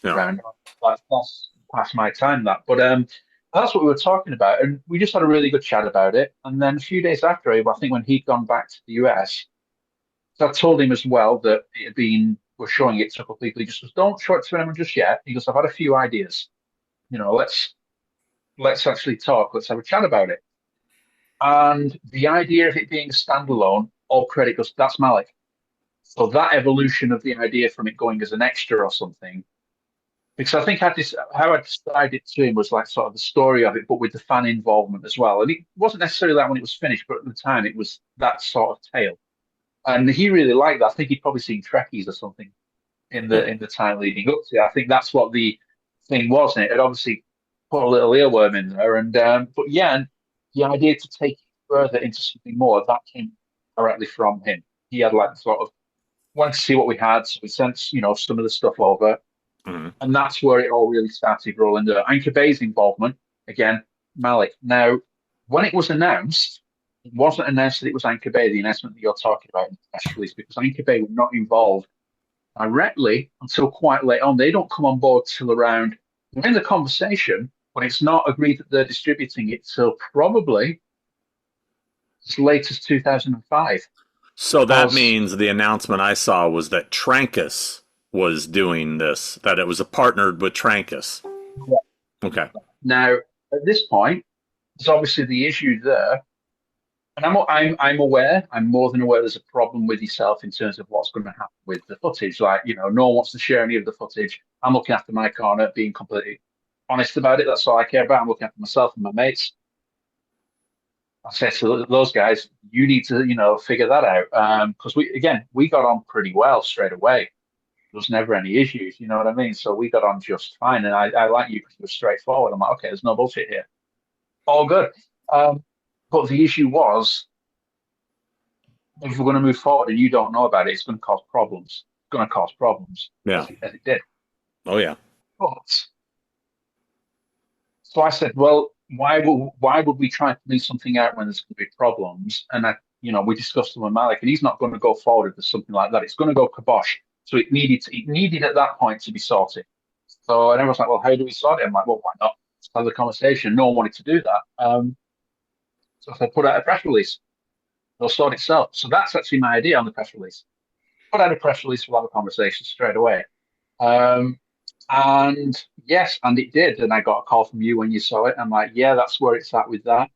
around. That's past my time, that. But that's what we were talking about. And we just had a really good chat about it. And then a few days after, I think when he'd gone back to the US, so I told him as well that it had been, we're showing it to a couple of people. He just goes, don't show it to anyone just yet. He goes, I've had a few ideas. Let's actually talk. Let's have a chat about it. And the idea of it being a standalone, all credit goes, that's Malik. So that evolution of the idea from it going as an extra or something, because I think how I described it to him was like sort of the story of it, but with the fan involvement as well. And it wasn't necessarily that when it was finished, but at the time it was that sort of tale. And he really liked that. I think he'd probably seen Trekkies or something in the time leading up to it. I think that's what the thing was, and it had obviously put a little earworm in there. And but yeah, and the idea to take it further into something more, that came directly from him. He had like sort of wanted to see what we had, so we sent some of the stuff over, and that's where it all really started rolling. The Anchor Bay's involvement again, Malik. Now, when it was announced, it wasn't announced that it was Anchor Bay, the announcement that you're talking about in the press release, because Anchor Bay were not involved directly until quite late on. They don't come on board till around, they're in the conversation, but it's not agreed that they're distributing it till probably as late as 2005. So that means the announcement I saw was that Trancas was doing this, that it was partnered with Trancas. Yeah. Okay. Now, at this point, there's obviously the issue there. And I'm aware, I'm more than aware there's a problem with yourself in terms of what's going to happen with the footage. Like, no one wants to share any of the footage. I'm looking after my corner, being completely honest about it. That's all I care about. I'm looking after myself and my mates. I said to those guys, you need to, figure that out. Because we got on pretty well straight away. There was never any issues, you know what I mean? So we got on just fine. And I like you because you were straightforward. I'm like, okay, there's no bullshit here. All good. But the issue was, if we're going to move forward and you don't know about it, it's going to cause problems. It's going to cause problems. Yeah. As it did. Oh, yeah. But, so I said, well, why would we try to leave something out when there's going to be problems? And we discussed them with Malik, and he's not going to go forward with something like that. It's going to go kibosh. So it needed at that point to be sorted. So and everyone's like, well, how do we sort it? I'm like, well, why not? Let's have the conversation. No one wanted to do that. So I put out a press release. It'll sort itself. So that's actually my idea on the press release. Put out a press release, we'll have a conversation straight away. And yes, and it did. And I got a call from you when you saw it. I'm like, yeah, that's where it's at with that.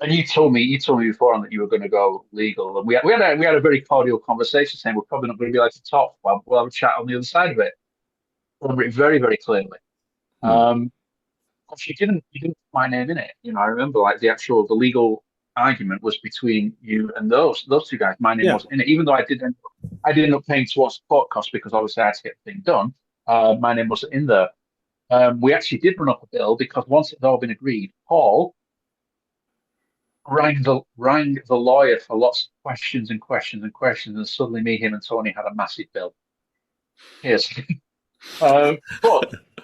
And you told me before on that you were going to go legal. And we had a very cordial conversation saying we're probably not going to be able to talk. Well, we'll have a chat on the other side of it. I remember it very, very clearly. Because you didn't put my name in it. I remember like the legal argument was between you and those two guys. My name wasn't in it, even though I did end up paying towards support costs because obviously I had to get the thing done. My name wasn't in there. We actually did run up a bill because once it had all been agreed, Paul rang the lawyer for lots of questions, and suddenly me, him, and Tony had a massive bill. Yes. But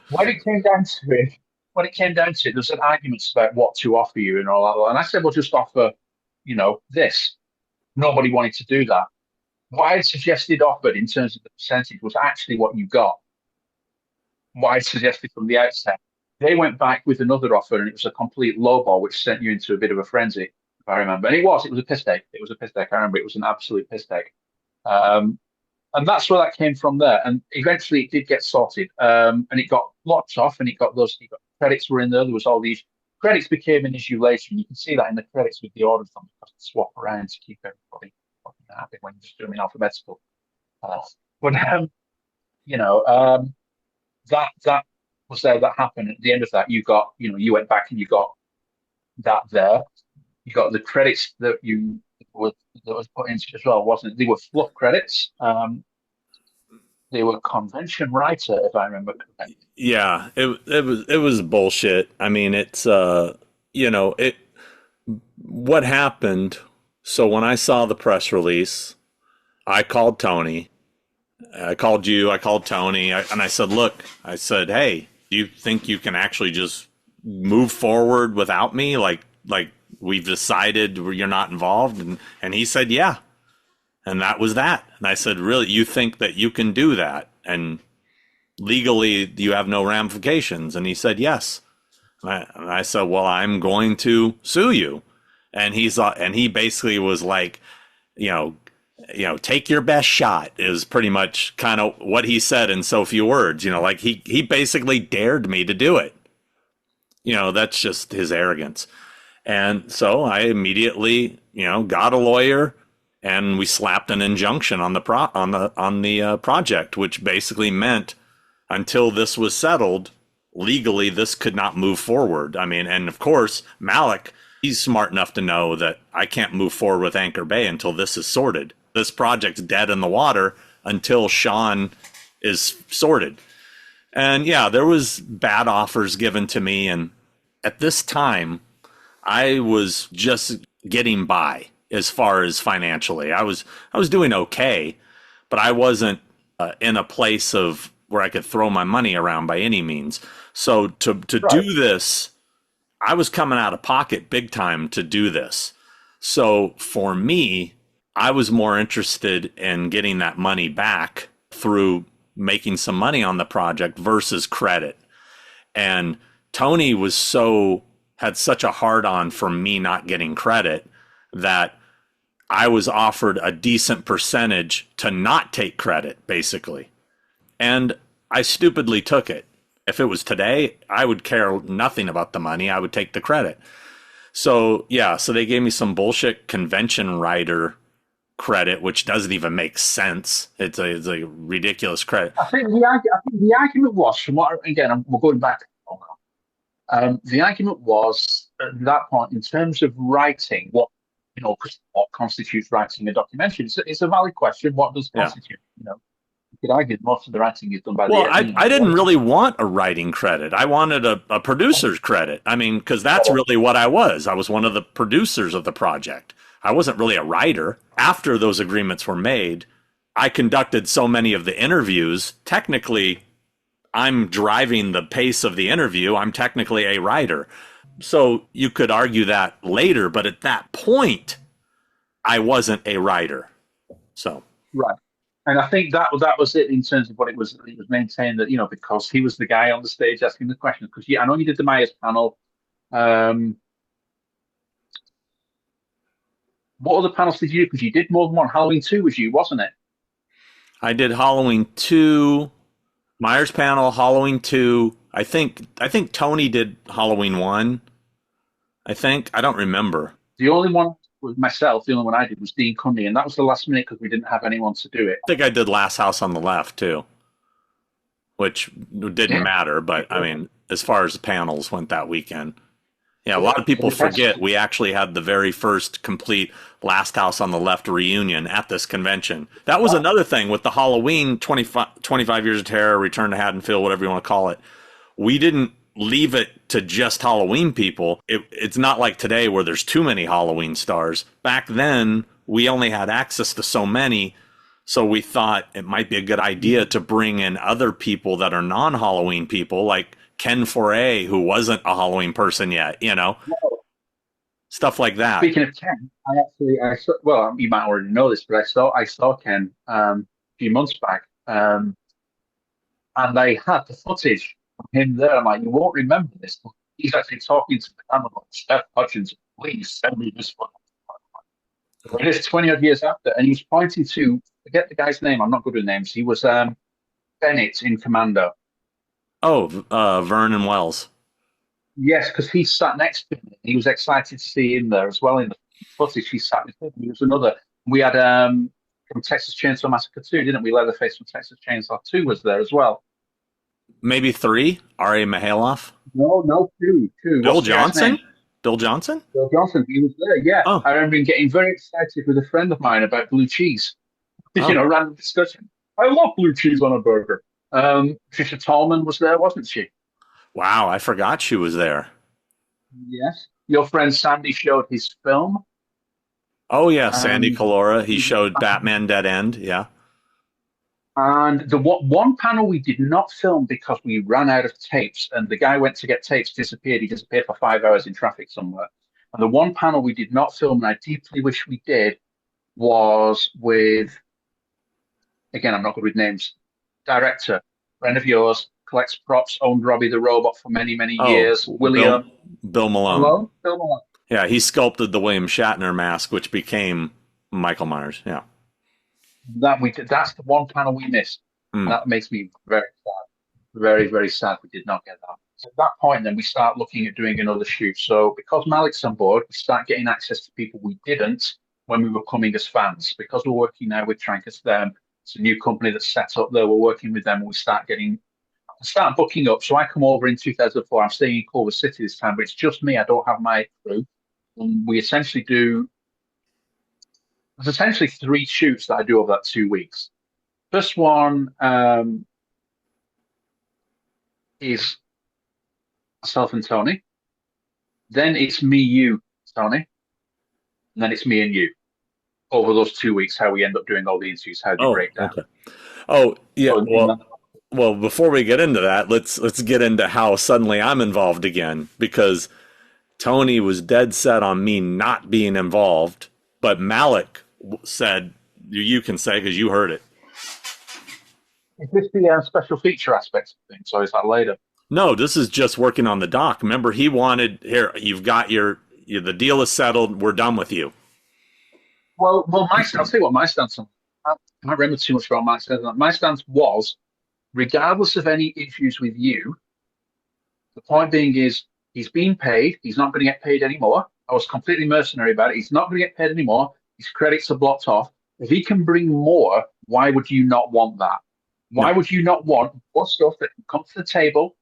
when it came down to it, there's an argument about what to offer you and all that. And I said, well, just offer, this. Nobody wanted to do that. What I had suggested offered in terms of the percentage was actually what you got. What I suggested from the outset. They went back with another offer, and it was a complete lowball, which sent you into a bit of a frenzy, if I remember. And it was a piss take. It was a piss take. I remember it was an absolute piss take. And that's where that came from there. And eventually it did get sorted. And it got locked off, and credits were in there. There was all these credits became an issue later. And you can see that in the credits with the order form because they swap around to keep everybody fucking happy when you just do them in alphabetical. That was there. That happened. At the end of that, you got, you went back and you got that there. You got the credits that was put into as well, wasn't it? They were fluff credits. They were convention writer, if I remember correctly. Yeah, it was bullshit. I mean, it's what happened. So when I saw the press release, I called Tony. I called you. I called Tony, and I said, "Look," I said, "Hey, do you think you can actually just move forward without me? Like we've decided you're not involved?" And he said, "Yeah." And that was that. And I said, "Really, you think that you can do that? And legally, you have no ramifications?" And he said, "Yes." And I said, "Well, I'm going to sue you." And he basically was like, take your best shot is pretty much kind of what he said in so few words. Like he basically dared me to do it. That's just his arrogance. And so I immediately, got a lawyer, and we slapped an injunction on the project, which basically meant until this was settled legally, this could not move forward. I mean, and of course, Malik, he's smart enough to know that I can't move forward with Anchor Bay until this is sorted. This project's dead in the water until Sean is sorted. And yeah, there was bad offers given to me. And at this time, I was just getting by as far as financially. I was doing okay, but I wasn't in a place of where I could throw my money around by any means. So to do this, I was coming out of pocket big time to do this. So for me, I was more interested in getting that money back through making some money on the project versus credit. And Tony had such a hard on for me not getting credit that I was offered a decent percentage to not take credit, basically. And I stupidly took it. If it was today, I would care nothing about the money. I would take the credit. So yeah, so they gave me some bullshit convention writer credit, which doesn't even make sense. It's a ridiculous credit. I think the argument was, from what, again, we're going back. The argument was at that point, in terms of writing, what what constitutes writing a documentary? It's a valid question. What does constitute? You could argue that most of the writing is done by Well, the I didn't really want a writing credit. I wanted a producer's credit. I mean, because that's really what I was. I was one of the producers of the project. I wasn't really a writer. After those agreements were made, I conducted so many of the interviews. Technically, I'm driving the pace of the interview. I'm technically a writer. So you could argue that later, but at that point, I wasn't a writer. So right. And I think that was it in terms of what it was maintained that, because he was the guy on the stage asking the questions. Because I know you did the Myers panel. What other panels did you do? Because you did more than one. Halloween 2 was you, wasn't it? I did Halloween 2, Myers panel, Halloween 2. I think Tony did Halloween 1. I don't remember. The only one was myself. The only one I did was Dean Cundy, and that was the last minute because we didn't have anyone to do it. I think I did Last House on the Left too, which didn't matter. But I mean, as far as the panels went that weekend, yeah, a lot of people forget we actually had the very first complete Last House on the Left reunion at this convention. That was another thing with the Halloween 25 Years of Terror, Return to Haddonfield, whatever you want to call it. We didn't leave it to just Halloween people. It's not like today where there's too many Halloween stars. Back then, we only had access to so many, so we thought it might be a good idea to bring in other people that are non-Halloween people, like Ken Foray, who wasn't a Halloween person yet, stuff like that. Speaking of Ken, I saw, well, you might already know this, but I saw Ken a few months back, and I had the footage of him there. I'm like, you won't remember this, but he's actually talking to the camera, like, Steph Hutchins, please send me this footage. It is 20 odd years after, and he was pointing to, forget the guy's name, I'm not good with names. He was Bennett in Commando. Oh, Vernon Wells. Yes, because he sat next to him. He was excited to see him there as well in the footage. He sat with him. He was another. We had from Texas Chainsaw Massacre 2, didn't we? Leatherface from Texas Chainsaw 2 was there as well. Maybe 3? Ari Mihailoff? No, 2. Bill Johnson? Bill Johnson? Bill Johnson, he was there, yeah. Oh. I remember him getting very excited with a friend of mine about blue cheese. Random discussion. I love blue cheese on a burger. Trisha Tallman was there, wasn't she? Wow, I forgot she was there. Yes. Your friend Sandy showed his film. Oh, yeah, Sandy Calora. He showed Batman Dead End, yeah. And the one panel we did not film because we ran out of tapes, and the guy went to get tapes, disappeared. He disappeared for 5 hours in traffic somewhere. And the one panel we did not film, and I deeply wish we did, was with, again, I'm not good with names, director, friend of yours, collects props, owned Robbie the Robot for many, many years. William. Bill Malone. Hello? Bill Malone. Yeah, he sculpted the William Shatner mask, which became Michael Myers, yeah. That's the one panel we missed. That makes me very sad. Very, very sad we did not get that. So at that point, then we start looking at doing another shoot. So because Malik's on board, we start getting access to people we didn't when we were coming as fans. Because we're working now with Trankers Them, it's a new company that's set up there. We're working with them, and we start booking up. So I come over in 2004. I'm staying in Culver City this time, but it's just me. I don't have my crew. And we essentially there's essentially 3 shoots that I do over that 2 weeks. First one is myself and Tony. Then it's me, you, Tony. And then it's me and you. Over those 2 weeks, how we end up doing all the interviews, how they break down. Okay. Oh, yeah. Well, before we get into that, let's get into how suddenly I'm involved again, because Tony was dead set on me not being involved, but Malik said, you can say because you heard it. Is this the special feature aspect of things, or is that later? No, this is just working on the doc. Remember, he wanted, here, you've got the deal is settled, we're done with you. Well, I'll tell you what my stance on. I don't remember too much about my stance. My stance was, regardless of any issues with you, the point being is he's being paid. He's not going to get paid anymore. I was completely mercenary about it. He's not going to get paid anymore. His credits are blocked off. If he can bring more, why would you not want that? Why would you not want more stuff that can come to the table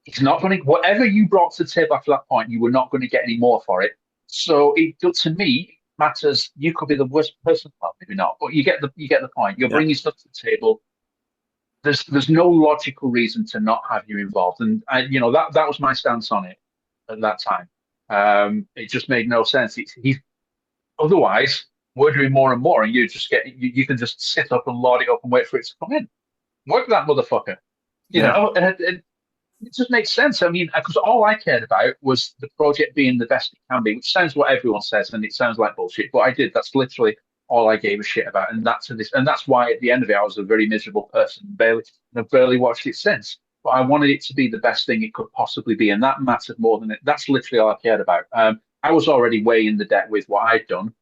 He's not going to, whatever you brought to the table after that point, you were not going to get any more for it. So to me, it matters. You could be the worst person, well, maybe not, but you get the point. You're bringing stuff to the table. There's no logical reason to not have you involved, and that was my stance on it at that time. It just made no sense. Otherwise we're doing more and more, and you can just sit up and load it up and wait for it to come in. Work that motherfucker, and it just makes sense. I mean, because all I cared about was the project being the best it can be, which sounds what everyone says, and it sounds like bullshit. But I did. That's literally all I gave a shit about, and that's why at the end of it, I was a very miserable person. I've barely watched it since. But I wanted it to be the best thing it could possibly be, and that mattered more than it. That's literally all I cared about. I was already way in the debt with what I'd done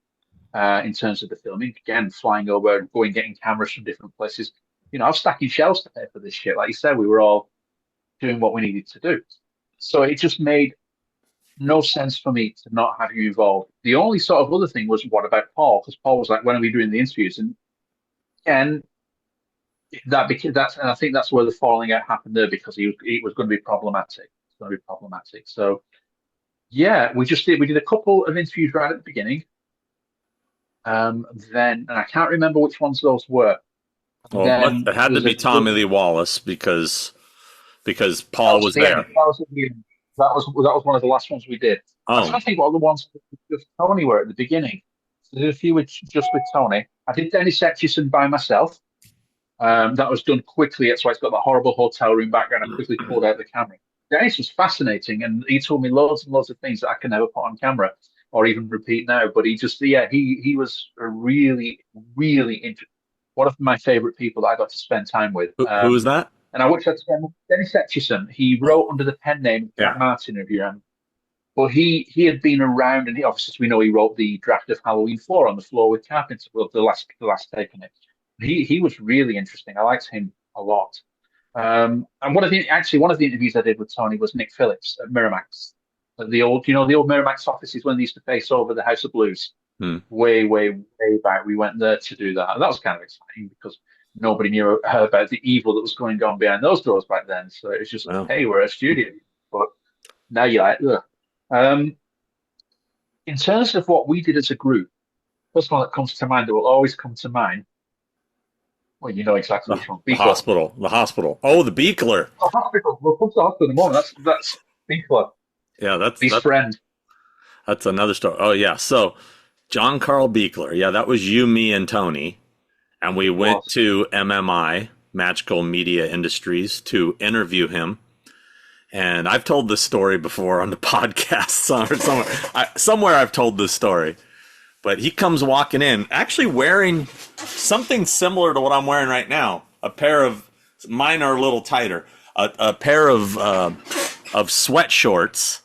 in terms of the filming. Again, flying over, going getting cameras from different places. I was stacking shelves to pay for this shit. Like you said, we were all doing what we needed to do. So it just made no sense for me to not have you involved. The only sort of other thing was, what about Paul? Because Paul was like, when are we doing the interviews? And again, and I think that's where the falling out happened there, because he was going to be problematic. It's going to be problematic. So yeah, we did a couple of interviews right at the beginning. Then, and I can't remember which ones those were. Well, it had to be Tommy Lee Wallace because Paul was there. That was one of the last ones we did. I can't think what the ones with Tony were at the beginning. So I did a few just with Tony. I did Dennis Etchison by myself. That was done quickly. That's why it's got the horrible hotel room background. I quickly pulled out the camera. Dennis was fascinating, and he told me loads and loads of things that I can never put on camera or even repeat now. But he was a really, really interesting. One of my favorite people that I got to spend time with. Who was that? And I wish I'd spend Dennis Etchison. He wrote under the pen name Jack Martin, if you remember. But he had been around, and obviously, as we know, he wrote the draft of Halloween 4 on the floor with Carpenter. Well, the last take on it. He was really interesting. I liked him a lot. And one of the interviews I did with Tony was Nick Phillips at Miramax. The old Miramax offices when they used to face over the House of Blues. Way, way, way back. We went there to do that. And that was kind of exciting because nobody knew about the evil that was going on behind those doors back then. So it was just like, hey, we're a studio. But now you're like, ugh. In terms of what we did as a group, first one that comes to mind, that will always come to mind. Well, you know exactly which one. The hospital. Oh, the Beekler. The hospital. We'll come to the hospital in a moment. That's Beekler. Yeah, that's his friend. That's another story. Oh, yeah. So John Carl Beekler. Yeah, that was you, me, and Tony. And we went to MMI, Magical Media Industries, to interview him. And I've told this story before on the podcast somewhere I've told this story. But he comes walking in, actually wearing something similar to what I'm wearing right now. A pair of, mine are a little tighter, a pair of sweat shorts.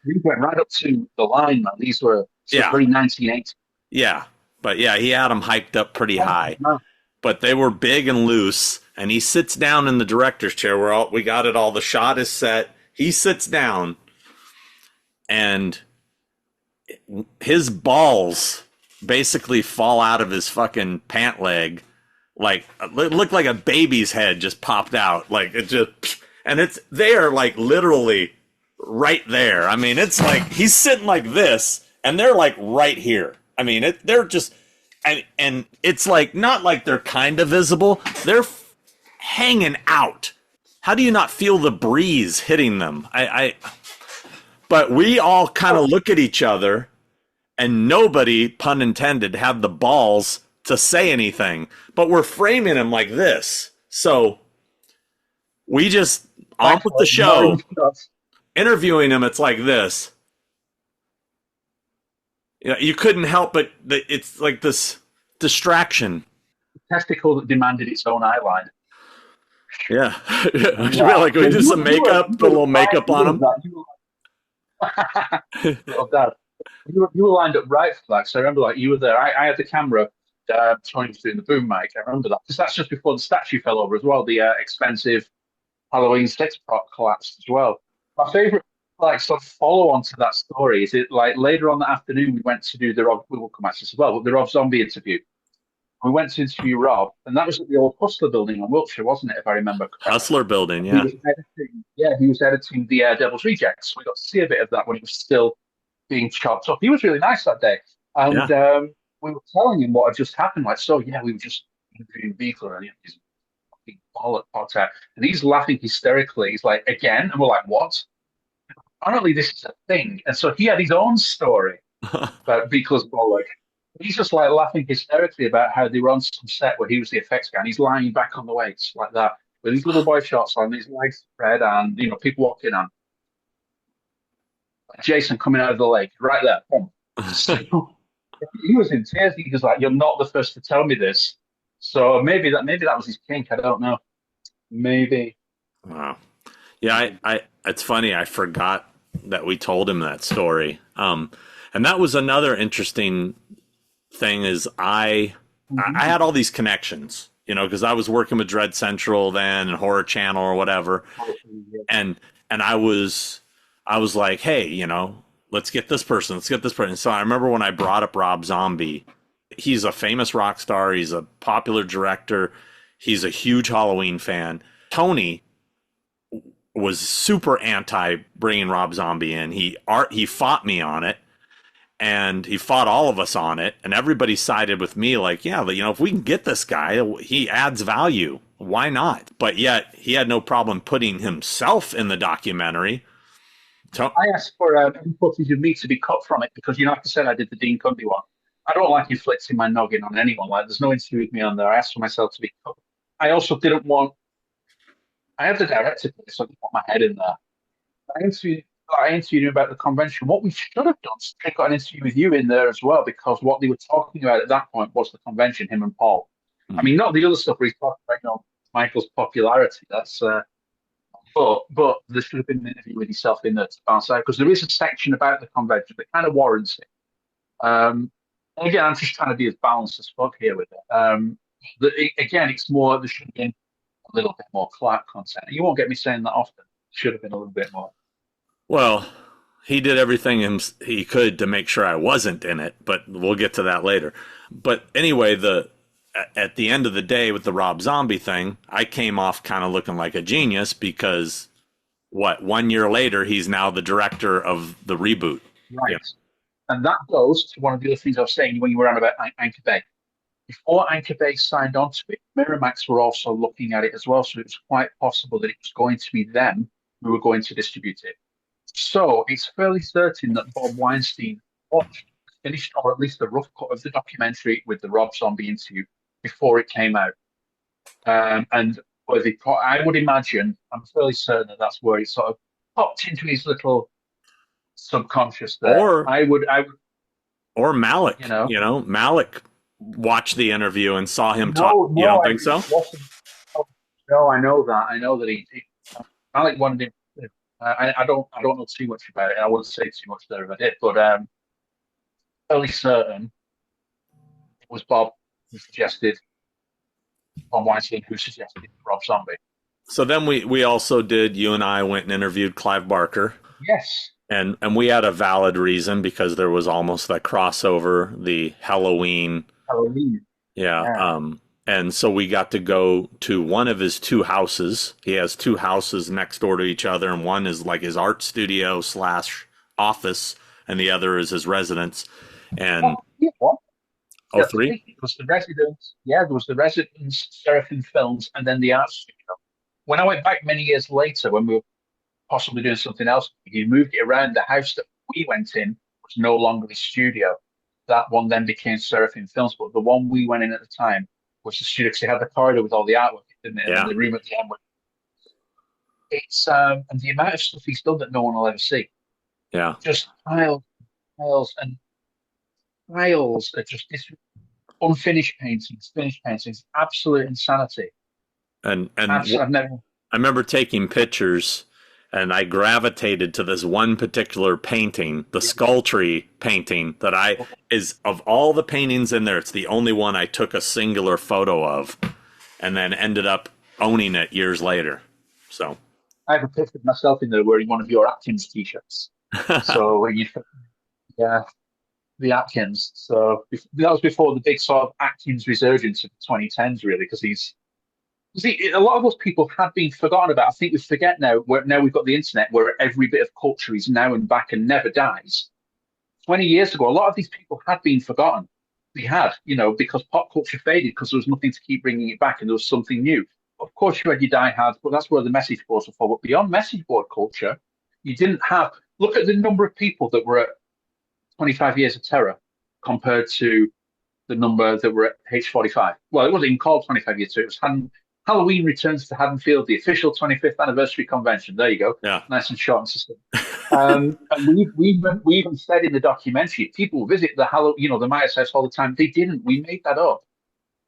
These went right up to the line, man. These were very 1980. Yeah, but yeah, he had them hyped up pretty high. But they were big and loose, and he sits down in the director's chair. We got it all. The shot is set. He sits down, and his balls basically fall out of his fucking pant leg. Like, it looked like a baby's head just popped out. Like, it just, and they are like literally right there. I mean, it's like he's sitting like this, and they're like right here. I mean, they're just, and it's like, not like they're kind of visible. They're hanging out. How do you not feel the breeze hitting them? But we all kind of look at each other, and nobody, pun intended, had the balls to say anything. But we're framing him like this. So we just, on with the show, interviewing him, it's like this. You know, you couldn't help but, it's like this distraction. The testicle that demanded its own eyeliner. Yeah. Like, we do some makeup, put a little makeup on him. Little dad. You were lined up right for that. So I remember, like, you were there. I had the camera. Tony was doing the boom mic. I remember that. Because that's just before the statue fell over as well. The expensive Halloween 6 prop collapsed as well. My favorite, like, sort of follow on to that story is it, like, later on that afternoon we went to do we will come at this as well, but the Rob Zombie interview. We went to interview Rob, and that was at the old Hustler building on Wiltshire, wasn't it, if I remember correctly? Hustler building, He yeah. was editing, yeah, he was editing the Devil's Rejects. We got to see a bit of that when it was still being chopped up. He was really nice that day. And Yeah. we were telling him what had just happened. Like, so, yeah, we were just interviewing Beagler, and he's fucking bollock popped out. And he's laughing hysterically. He's like, again? And we're like, what? Apparently, this is a thing. And so he had his own story about Beagler's bollock. He's just like laughing hysterically about how they were on some set where he was the effects guy, and he's lying back on the weights like that with these little boy shorts on, these legs spread, and people walking on. Jason coming out of the lake right there. Boom. So he was in tears. He was like, "You're not the first to tell me this." So maybe that was his kink. I don't know. Maybe. Wow. Yeah, I it's funny. I forgot that we told him that story. And that was another interesting thing is I had all these connections, because I was working with Dread Central then and Horror Channel or whatever. And I was like, hey, let's get this person. Let's get this person. So I remember when I brought up Rob Zombie, he's a famous rock star. He's a popular director. He's a huge Halloween fan. Tony was super anti bringing Rob Zombie in. He fought me on it, and he fought all of us on it, and everybody sided with me like, yeah, if we can get this guy, he adds value. Why not? But yet he had no problem putting himself in the documentary. I asked for footage of me to be cut from it because, like I said, I did the Dean Cundy one. I don't like inflicting my noggin on anyone. Like, there's no interview with me on there. I asked for myself to be cut. I also didn't want. I have the director, so I didn't want my head in there. I interviewed him about the convention. What we should have done is got an interview with you in there as well, because what they were talking about at that point was the convention, him and Paul. I mean, not the other stuff where he's talking about, Michael's popularity. That's but there should have been an interview with yourself in there to bounce out, because there is a section about the convention that kind of warrants it. Again, I'm just trying to be as balanced as fuck here with it. Again, it's more, there should have been a little bit more Clark content. You won't get me saying that often. Should have been a little bit more. Well, he did everything he could to make sure I wasn't in it, but we'll get to that later. But anyway, at the end of the day with the Rob Zombie thing, I came off kind of looking like a genius because 1 year later, he's now the director of the reboot. Right. Yeah. And that goes to one of the other things I was saying when you were on about Anchor Bay. Before Anchor Bay signed on to it, Miramax were also looking at it as well. So it was quite possible that it was going to be them who were going to distribute it. So it's fairly certain that Bob Weinstein finished, or at least the rough cut of the documentary with the Rob Zombie interview before it came out. And I would imagine, I'm fairly certain that that's where it sort of popped into his little subconscious there. Or Malik, Malik watched the interview and saw him talk. You don't think so? No, I know that. I know that he Malik wanted him. I don't know too much about it. I wouldn't say too much there if I did, but fairly certain it was Bob Weinstein who suggested Rob Zombie. So then we also you and I went and interviewed Clive Barker. Yes. And we had a valid reason because there was almost that crossover, the Halloween. Yeah. And so we got to go to one of his two houses. He has two houses next door to each other, and one is like his art studio / office, and the other is his residence. And three? It was the residence. Yeah, there was the residence, Seraphim Films, and then the art studio. When I went back many years later, when we were possibly doing something else, he moved it around. The house that we went in was no longer the studio. That one then became Seraphim Films, but the one we went in at the time was the studio, because they had the corridor with all the artwork, didn't it? Yeah. And the room at the end. It's and the amount of stuff he's done that no one will ever see. Yeah. Just piles and piles of just this unfinished paintings, finished paintings, absolute insanity. And I remember taking pictures, and I gravitated to this one particular painting, the Skull Tree painting, that is of all the paintings in there, it's the only one I took a singular photo of, and then ended up owning it years later. So I have a picture of myself in there wearing one of your Atkins t-shirts. So yeah. the Atkins. So that was before the big sort of Atkins resurgence of the 2010s, really, because a lot of those people had been forgotten about. I think we forget now. Now we've got the internet, where every bit of culture is now and back and never dies. 20 years ago, a lot of these people had been forgotten. They had, because pop culture faded because there was nothing to keep bringing it back, and there was something new. Of course, you had your diehards, but that's where the message boards were for. But beyond message board culture, you didn't have. Look at the number of people that were at 25 Years of Terror compared to the number that were at H45. Well, it wasn't even called 25 Years. So it was Halloween Returns to Haddonfield, the official 25th anniversary convention. There you go. Yeah. Nice and short and succinct. And we even said in the documentary, people visit the Myers house all the time. They didn't. We made that up.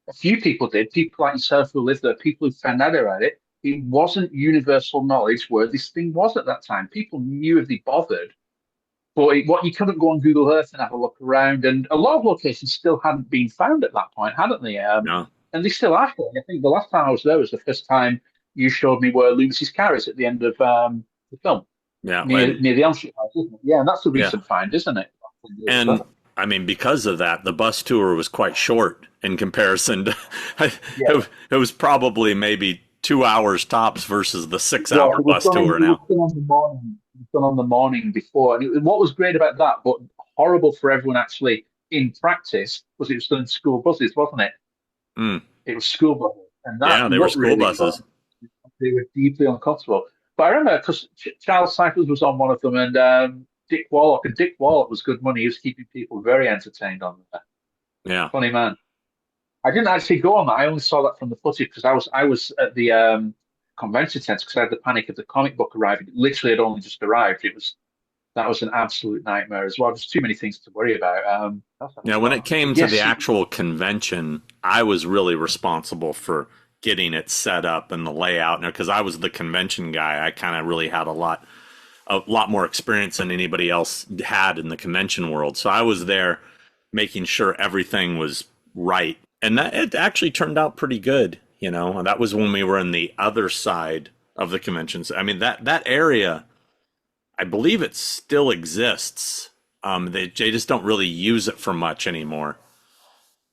A few people did. People like yourself who lived there, people who found out about it. It wasn't universal knowledge where this thing was at that time. People knew if they bothered. But what you couldn't go on Google Earth and have a look around, and a lot of locations still hadn't been found at that point, hadn't they? No. And they still are. I think the last time I was there was the first time you showed me where Loomis's car is at the end of the film. Yeah. Near the Elm Street house, isn't it? Yeah, and that's a recent find, isn't it? And I mean, because of that, the bus tour was quite short in comparison to. It was probably maybe 2 hours tops versus the 6-hour bus tour now. It was done on the morning before, and what was great about that, but horrible for everyone actually in practice, was it was done in school buses, wasn't it? Mm. It was school buses, and they were school buses. Fun. They were deeply uncomfortable. But I remember because Charles Cyphers was on one of them, and Dick Warlock was good money. He was keeping people very entertained on that. Yeah, funny man. I didn't actually go on that. I only saw that from the footage because I was at the convention center because I had the panic of the comic book arriving. It literally had only just arrived. That was an absolute nightmare as well. There's too many things to worry about. When it came to the actual convention, I was really responsible for getting it set up and the layout. Because I was the convention guy, I kind of really had a lot more experience than anybody else had in the convention world. So I was there making sure everything was right. And it actually turned out pretty good, And that was when we were in the other side of the conventions. I mean, that area, I believe it still exists. They just don't really use it for much anymore.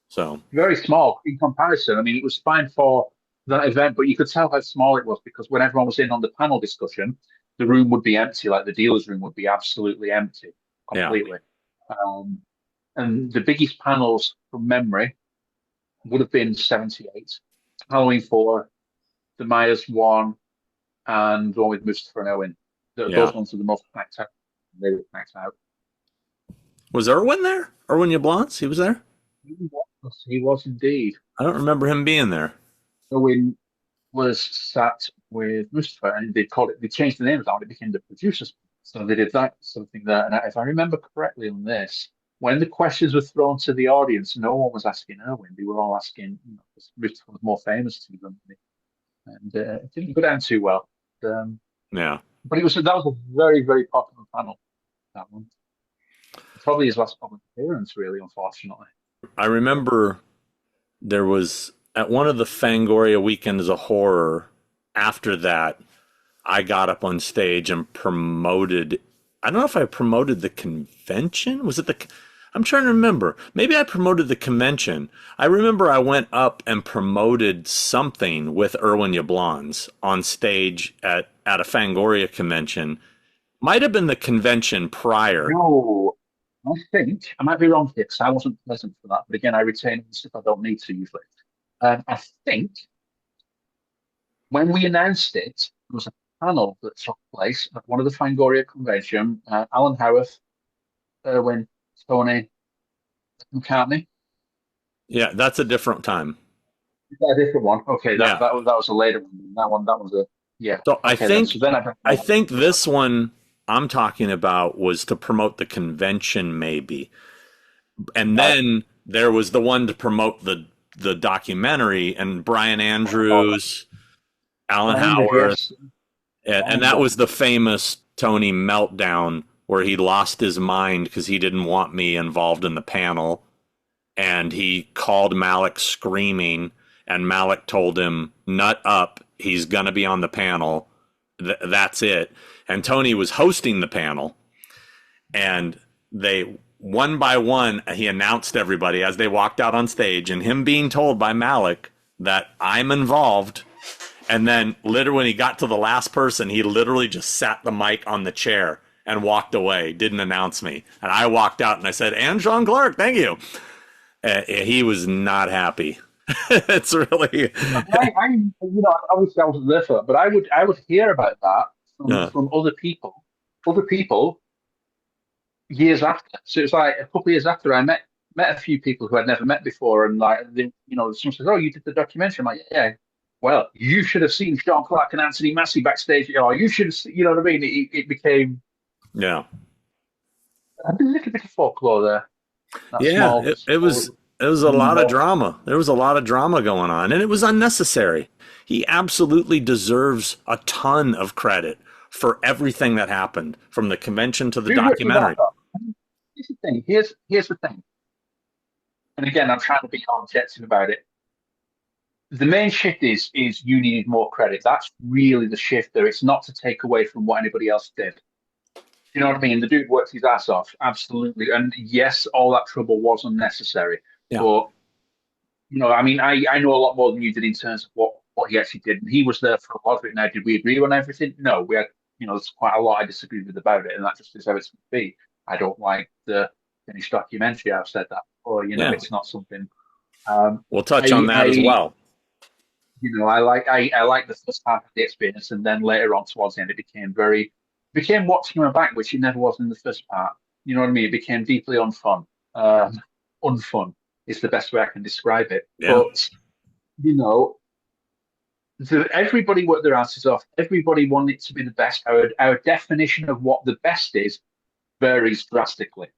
So very small in comparison. I mean, it was fine for that event, but you could tell how small it was because when everyone was in on the panel discussion, the room would be empty. Like the dealer's room would be absolutely empty, completely. Yeah. And the biggest panels from memory would have been 78, Halloween 4, the Myers 1, and the one with Mustafa and Owen. Those ones were the most packed out. They were packed out. Was Irwin there? Irwin Yablans? He was there? He was indeed. I don't remember him being there. Owen was sat with Mustafa, and they changed the names out. It became the producers. So they did that something there. And if I remember correctly on this, when the questions were thrown to the audience, no one was asking Irwin. They were all asking, Mustafa was more famous to them. And it didn't go down too well. But that was a very, very popular panel, that one. Probably his last public appearance, really, unfortunately. I remember there was, at one of the Fangoria Weekends of Horror, after that, I got up on stage and promoted, I don't know if I promoted the convention. Was it I'm trying to remember. Maybe I promoted the convention. I remember I went up and promoted something with Irwin Yablans on stage at a Fangoria convention. Might have been the convention prior. No, I think, I might be wrong here because I wasn't present for that. But again, I retain stuff I don't need to usually. I think when we announced it, there was a panel that took place at one of the Fangoria convention. Alan Howarth, Irwin, Tony, McCartney. Yeah, that's a different time. Is that a different one? Okay, that was a later one. That was a So I think this one I'm talking about was to promote the convention, maybe, and then there was the one to promote the documentary, and Brian Andrews, Alan Howarth, and that was the famous Tony meltdown where he lost his mind because he didn't want me involved in the panel, and he called Malik screaming, and Malik told him, "Nut up, he's gonna be on the panel. That's it." And Tony was hosting the panel, and one by one, he announced everybody as they walked out on stage, and him being told by Malik that I'm involved. And then literally when he got to the last person, he literally just sat the mic on the chair and walked away, didn't announce me. And I walked out and I said, and Sean Clark, thank you. He was not happy. It's really... Obviously I wasn't there for that, but I would hear about that from other people years after. So it's like a couple of years after I met a few people who I'd never met before, and like someone says, "Oh, you did the documentary." I'm like, "Yeah." Well, you should have seen Sean Clark and Anthony Massey backstage. Or you should have seen, you know what I mean? It became a little bit of folklore there. It was a lot of drama. There was a lot of drama going on, and it was unnecessary. He absolutely deserves a ton of credit for everything that happened, from the convention to the documentary. Here's the thing. Here's the thing. And again, I'm trying to be objective about it. The main shift is you needed more credit. That's really the shift there. It's not to take away from what anybody else did. You know what I mean? The dude worked his ass off, absolutely. And yes, all that trouble was unnecessary. Yeah. But, I mean, I know a lot more than you did in terms of what he actually did. And he was there for a lot of it. Now, did we agree on everything? No, we had, there's quite a lot I disagreed with about it. And that just is how it's going to be. I don't like the finished documentary. I've said that before. It's not something. We'll touch on that as well. I like the first half of the experience, and then later on towards the end, it became watching him back, which it never was in the first part. You know what I mean? It became deeply unfun. Unfun is the best way I can describe it. Yeah. But everybody worked their asses off. Everybody wanted it to be the best. Our definition of what the best is varies drastically.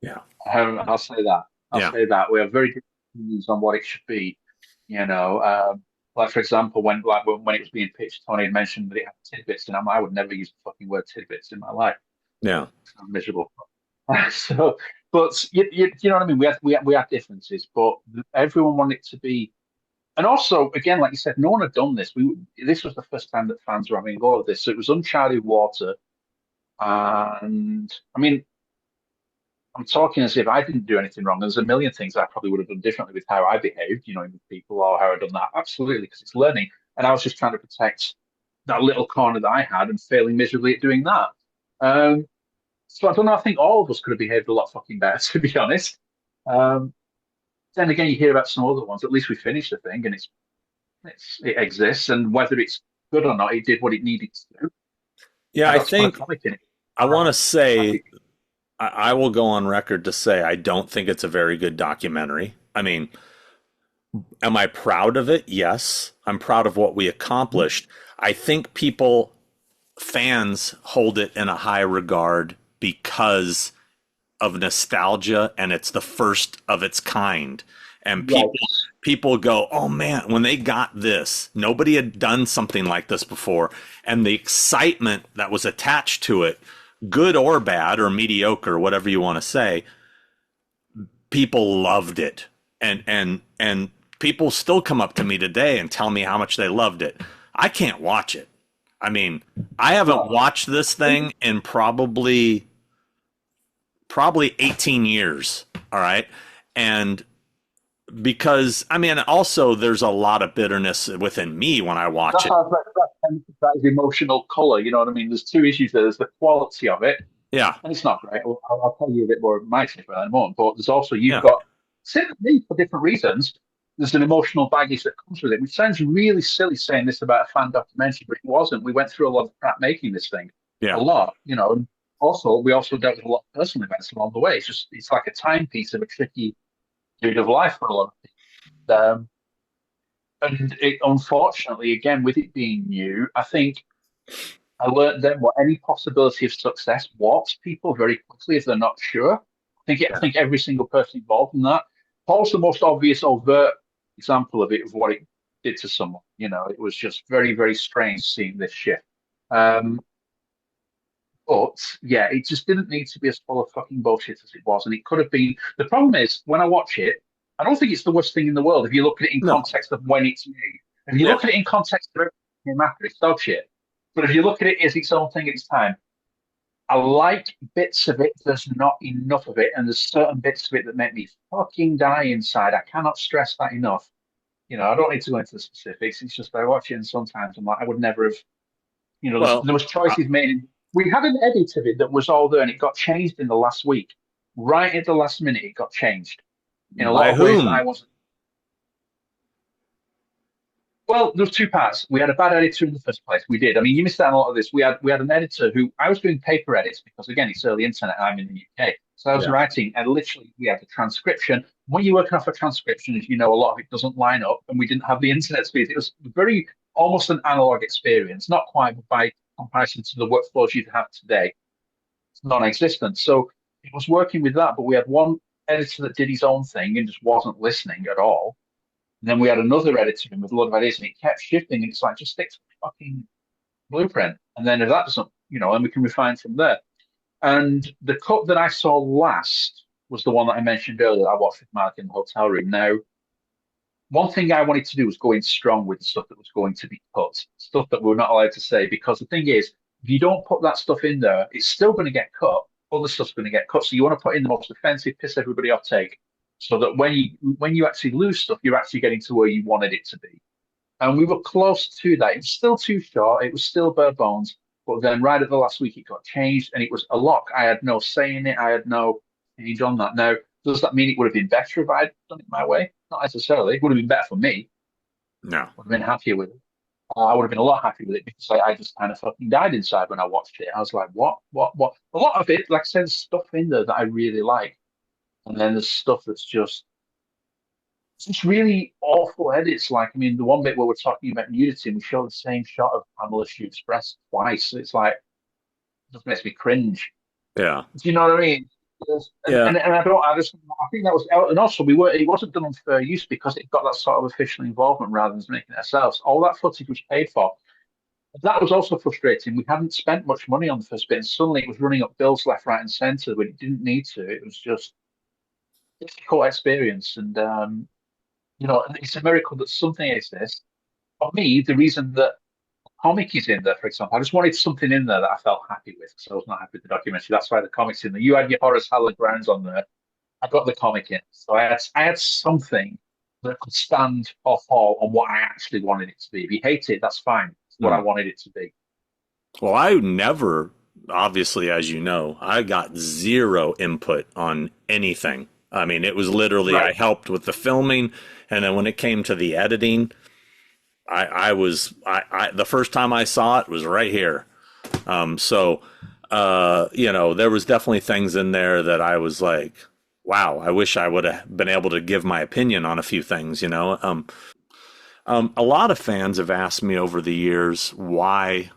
Yeah, I'll say that. I'll say that we have very different opinions on what it should be. Like, for example, when it was being pitched, Tony had mentioned that it had tidbits, and I would never use the fucking word tidbits in my life. Yeah. I'm miserable. So, but you know what I mean? We had differences, but everyone wanted it to be. And also, again, like you said, no one had done this. This was the first time that fans were having a go at this. So it was uncharted water. And, I mean, I'm talking as if I didn't do anything wrong. There's a million things I probably would have done differently with how I behaved, with people, or how I'd done that. Absolutely, because it's learning. And I was just trying to protect that little corner that I had and failing miserably at doing that. So I don't know. I think all of us could have behaved a lot fucking better, to be honest. Then again, you hear about some other ones. At least we finished the thing, and it exists. And whether it's good or not, it did what it needed to do. Yeah, I think I want to say. I will go on record to say I don't think it's a very good documentary. I mean, am I proud of it? Yes. I'm proud of what we accomplished. I think fans hold it in a high regard because of nostalgia, and it's the first of its kind. And people go, oh man, when they got this, nobody had done something like this before. And the excitement that was attached to it, good or bad or mediocre, whatever you want to say, people loved it. And people still come up to me today and tell me how much they loved it. I can't watch it. I mean, I haven't watched this thing in probably 18 years. All right. And because, I mean, also there's a lot of bitterness within me when I watch it. That is emotional color. You know what I mean? There's two issues there. There's the quality of it. Yeah. And it's not great. I'll tell you a bit more of my take about that in a moment. But there's also, you've got, simply for different reasons, there's an emotional baggage that comes with it, which sounds really silly saying this about a fan documentary, but it wasn't. We went through a lot of crap making this thing. Yeah. A lot, And also, we also dealt with a lot of personal events along the way. It's like a timepiece of a tricky period of life for a lot of people. And it, unfortunately, again, with it being new, I think I learned then what any possibility of success was people very quickly if they're not sure. I think every single person involved in that. Paul's the most obvious, overt example of it, of what it did to someone. It was just very, very strange seeing this shift. But yeah, it just didn't need to be as full of fucking bullshit as it was. And it could have been. The problem is, when I watch it, I don't think it's the worst thing in the world if you look at it in context of when it's made. If you look at it in context of everything after, it's dog shit. But if you look at it as its own thing at its time, I like bits of it. There's not enough of it, and there's certain bits of it that make me fucking die inside. I cannot stress that enough. I don't need to go into the specifics. It's just I watch it, and sometimes I'm like, I would never have. Well, there was choices made. We had an edit of it that was all there, and it got changed in the last week. Right at the last minute, it got changed in a lot by of ways that I whom? wasn't. Well, there's two parts. We had a bad editor in the first place. We did. I mean, you missed out on a lot of this. We had an editor who I was doing paper edits because again, it's early internet. I'm in the UK, so I was Yeah. writing, and literally we had the transcription. When you're working off a transcription, as you know, a lot of it doesn't line up, and we didn't have the internet speed. It was very almost an analog experience, not quite by comparison to the workflows you'd have today. It's non-existent. So it was working with that, but we had one editor that did his own thing and just wasn't listening at all. And then we had another editor in with a lot of ideas, and it kept shifting. And it's like, just stick to the fucking blueprint. And then if that doesn't, and we can refine from there. And the cut that I saw last was the one that I mentioned earlier that I watched with Mark in the hotel room. Now, one thing I wanted to do was go in strong with the stuff that was going to be cut, stuff that we're not allowed to say, because the thing is, if you don't put that stuff in there, it's still going to get cut. Other stuff's going to get cut. So you want to put in the most offensive, piss everybody off take, so that when you actually lose stuff, you're actually getting to where you wanted it to be. And we were close to that. It was still too short. It was still bare bones. But then right at the last week, it got changed, and it was a lock. I had no say in it. I had no change on that. Now, does that mean it would have been better if I'd done it my way? Not necessarily. It would have been better for me. No. I would have been happier with it. I would have been a lot happier with it because I just kind of fucking died inside when I watched it. I was like, what? A lot of it, like I said, there's stuff in there that I really like. And then there's stuff that's just really awful edits. Like, I mean, the one bit where we're talking about nudity and we show the same shot of Pamela Shoot's breast twice. It's like, it just makes me cringe. Yeah. Do you know what I mean? Yeah. And I think that was out. And also, it wasn't done on fair use because it got that sort of official involvement rather than making it ourselves. All that footage was paid for. That was also frustrating. We hadn't spent much money on the first bit, and suddenly it was running up bills left, right, and centre when it didn't need to. It was just a difficult experience. And it's a miracle that something exists. For me, the reason that comic is in there, for example, I just wanted something in there that I felt happy with because I was not happy with the documentary. That's why the comic's in there. You had your Horace Hallowed Grounds on there. I got the comic in, so I had something that could stand or fall on what I actually wanted it to be. If you hate it, that's fine. It's what I wanted it to be. Well, I never, obviously, as you know, I got zero input on anything. I mean, it was literally, right. I helped with the filming, and then when it came to the editing, the first time I saw it was right here. There was definitely things in there that I was like, wow, I wish I would have been able to give my opinion on a few things, A lot of fans have asked me over the years why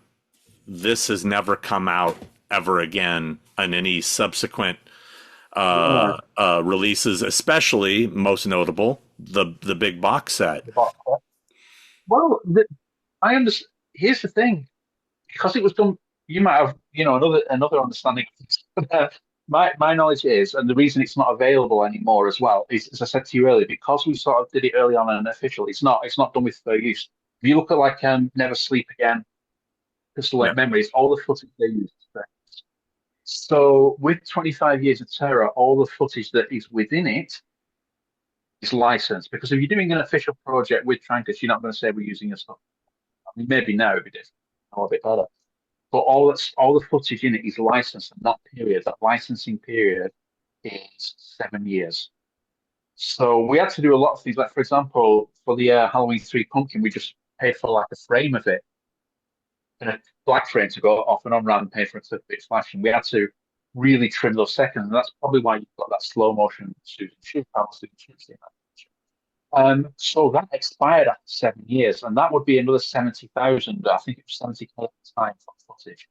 this has never come out ever again in any subsequent releases, especially most notable, the big box set. Well, I understand. Here's the thing, because it was done, you might have, another understanding of this. My knowledge is, and the reason it's not available anymore as well, is, as I said to you earlier, because we sort of did it early on and official. It's not done with fair use. If you look at Never Sleep Again, Crystal Lake Memories, all the footage they used. So with 25 Years of Terror, all the footage that is within it is licensed, because if you're doing an official project with Trancas, you're not going to say we're using your stuff. I mean, maybe now it'd be different, a bit better. But all the footage in it is licensed, and that licensing period is 7 years. So we had to do a lot of things. Like, for example, for the Halloween 3 pumpkin, we just paid for like a frame of it, and a black frame to go off and on rather than paying for a 30-bit flash. And we had to really trim those seconds, and that's probably why you've got that slow motion Susan Shoot. So that expired after 7 years, and that would be another 70,000. I think it was 70,000 at the time for footage.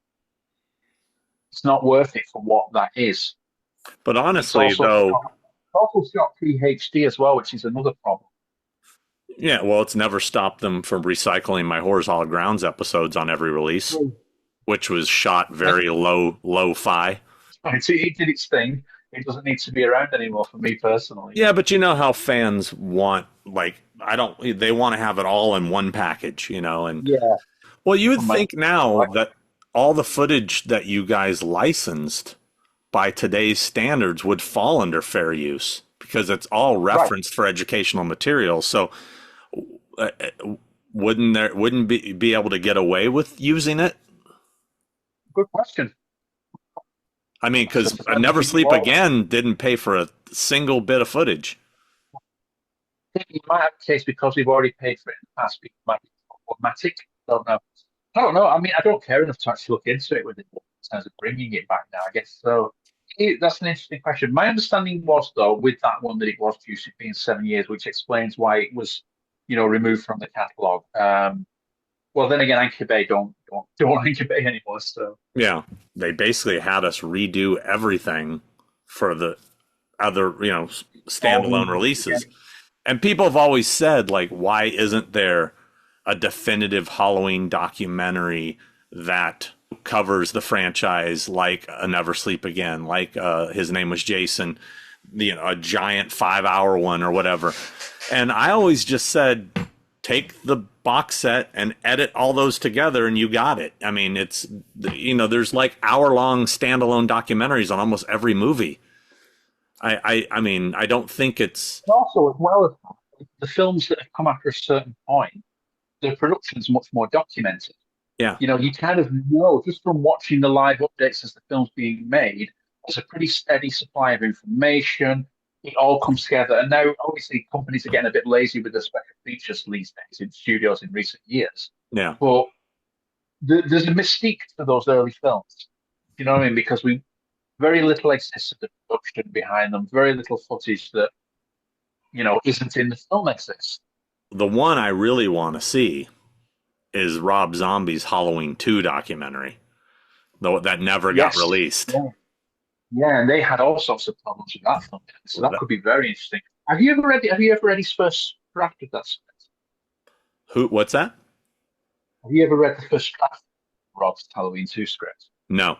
It's not worth it for what that is. But honestly, it's also got PhD as well, which is another problem. Yeah, well, it's never stopped them from recycling my Horrors Hall Grounds episodes on every release, which was shot very low-fi. It did its thing. It doesn't need to be around anymore for me personally. Yeah, but you know how fans want, they want to have it all in one package, and yeah. Well, you would think now that all the footage that you guys licensed by today's standards would fall under fair use because it's all referenced for educational material. So uh, wouldn't be able to get away with using it? Good question. I mean, because Never Sleep Again didn't pay for a single bit of footage. I think you might have a case because we've already paid for it in the past. It might be automatic. Don't know. I don't know. I mean, I don't care enough to actually look into it with it in terms of bringing it back now, I guess. So that's an interesting question. My understanding was, though, with that one that it was due to be in 7 years, which explains why it was, removed from the catalogue. Well, then again, Anchor Bay don't Anchor Bay anymore. So yeah, they basically had us redo everything for the other, standalone releases. Yeah. And people have always said, like, why isn't there a definitive Halloween documentary that covers the franchise like a Never Sleep Again, like His Name Was Jason, a giant 5-hour one or whatever. And I always just said, take the box set and edit all those together and you got it. I mean, it's, there's like hour-long standalone documentaries on almost every movie. I mean, I don't think it's... Also, as well as the films that have come after a certain point, the production's much more documented. Yeah. You kind of know, just from watching the live updates as the film's being made, there's a pretty steady supply of information. It all comes together. And now, obviously, companies are getting a bit lazy with the special features these days in studios in recent years. Yeah. But there's a mystique to those early films. You know what I mean? Because very little exists of the production behind them. Very little footage that, isn't in the film exists. The one I really want to see is Rob Zombie's Halloween 2 documentary, though that never got released. Yeah, and they had all sorts of problems with that film, so that could be very interesting. Have you ever read his first draft of that script? What's that? Have you ever read the first draft of Rob's Halloween 2 script? No.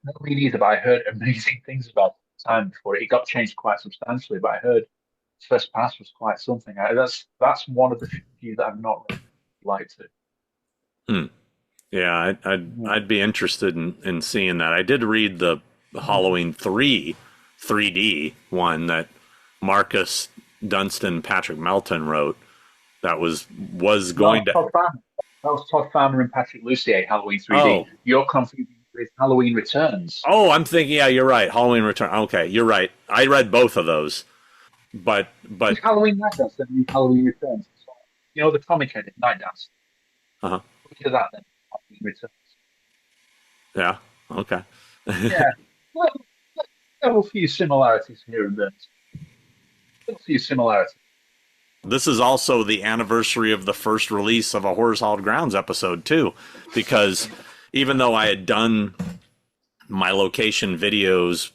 No, me neither, but I heard amazing things about it at the time before. It got changed quite substantially, but I heard first pass was quite something. That's one of the few that I've not really liked it. Yeah, I'd be interested in seeing that. I did read the Halloween 3 3D one that Marcus Dunstan, Patrick Melton wrote. That was going to... That was Todd Farmer and Patrick Lussier, Halloween 3D. Oh. You're confusing with Halloween Returns. Oh, I'm thinking, yeah, you're right. Halloween Return. Okay, you're right. I read both of those. But it's Halloween Night Dance and Halloween Returns. The comic edit, Night Dance. Uh-huh. Look at that then. Halloween Returns. Yeah, okay. Yeah. Well, there are a few similarities here and there. A few similarities. This is also the anniversary of the first release of a Horrors Hallowed Grounds episode, too, because even though I had done my location videos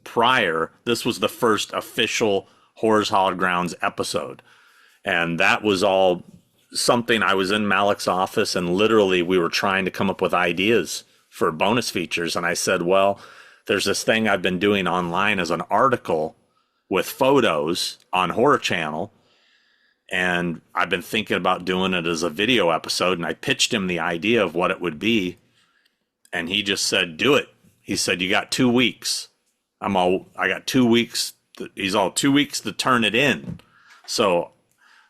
prior, this was the first official Horrors Hallowed Grounds episode. And that was all something. I was in Malik's office and literally we were trying to come up with ideas for bonus features. And I said, well, there's this thing I've been doing online as an article with photos on Horror Channel. And I've been thinking about doing it as a video episode. And I pitched him the idea of what it would be. And he just said, do it. He said, you got 2 weeks. I got 2 weeks. He's all 2 weeks to turn it in. So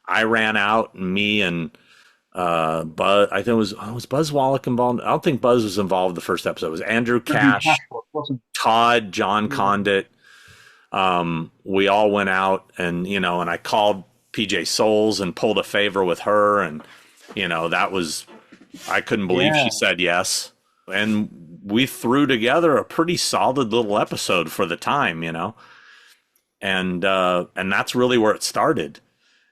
I ran out, and me and Buzz, I think was Buzz Wallach involved? I don't think Buzz was involved in the first episode. It was Andrew Cash, Todd, John Condit. We all went out and I called PJ Souls and pulled a favor with her. And, I couldn't believe she said yes. And we threw together a pretty solid little episode for the time, and that's really where it started.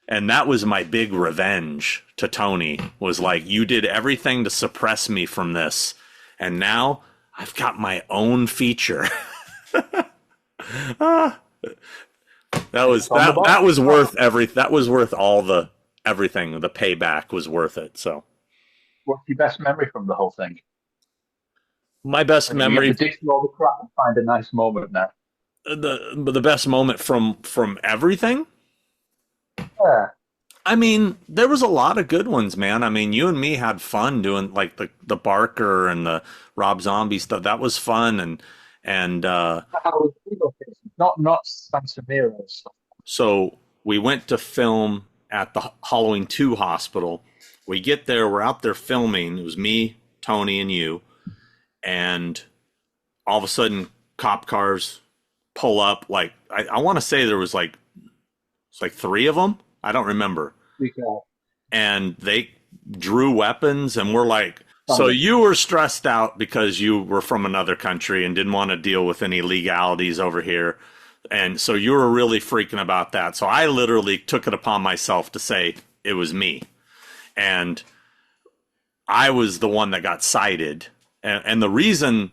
And that was my big revenge to Tony, was like, you did everything to suppress me from this. And now I've got my own feature. That was worth all the everything. The payback was worth it. So what's your best memory from the whole thing? My best memory. You have to dig through all the crap and find a nice moment now. The best moment from everything? Yeah. I mean, there was a lot of good ones, man. I mean, you and me had fun doing like the Barker and the Rob Zombie stuff. That was fun, and Not Santa Mira stuff. so we went to film at the Halloween 2 hospital. We get there, we're out there filming. It was me, Tony, and you, and all of a sudden, cop cars pull up. Like I want to say there was like it's like 3 of them. I don't remember. And they drew weapons, and we're like, so you were stressed out because you were from another country and didn't want to deal with any legalities over here. And so you were really freaking about that. So I literally took it upon myself to say it was me. And I was the one that got cited. And the reason,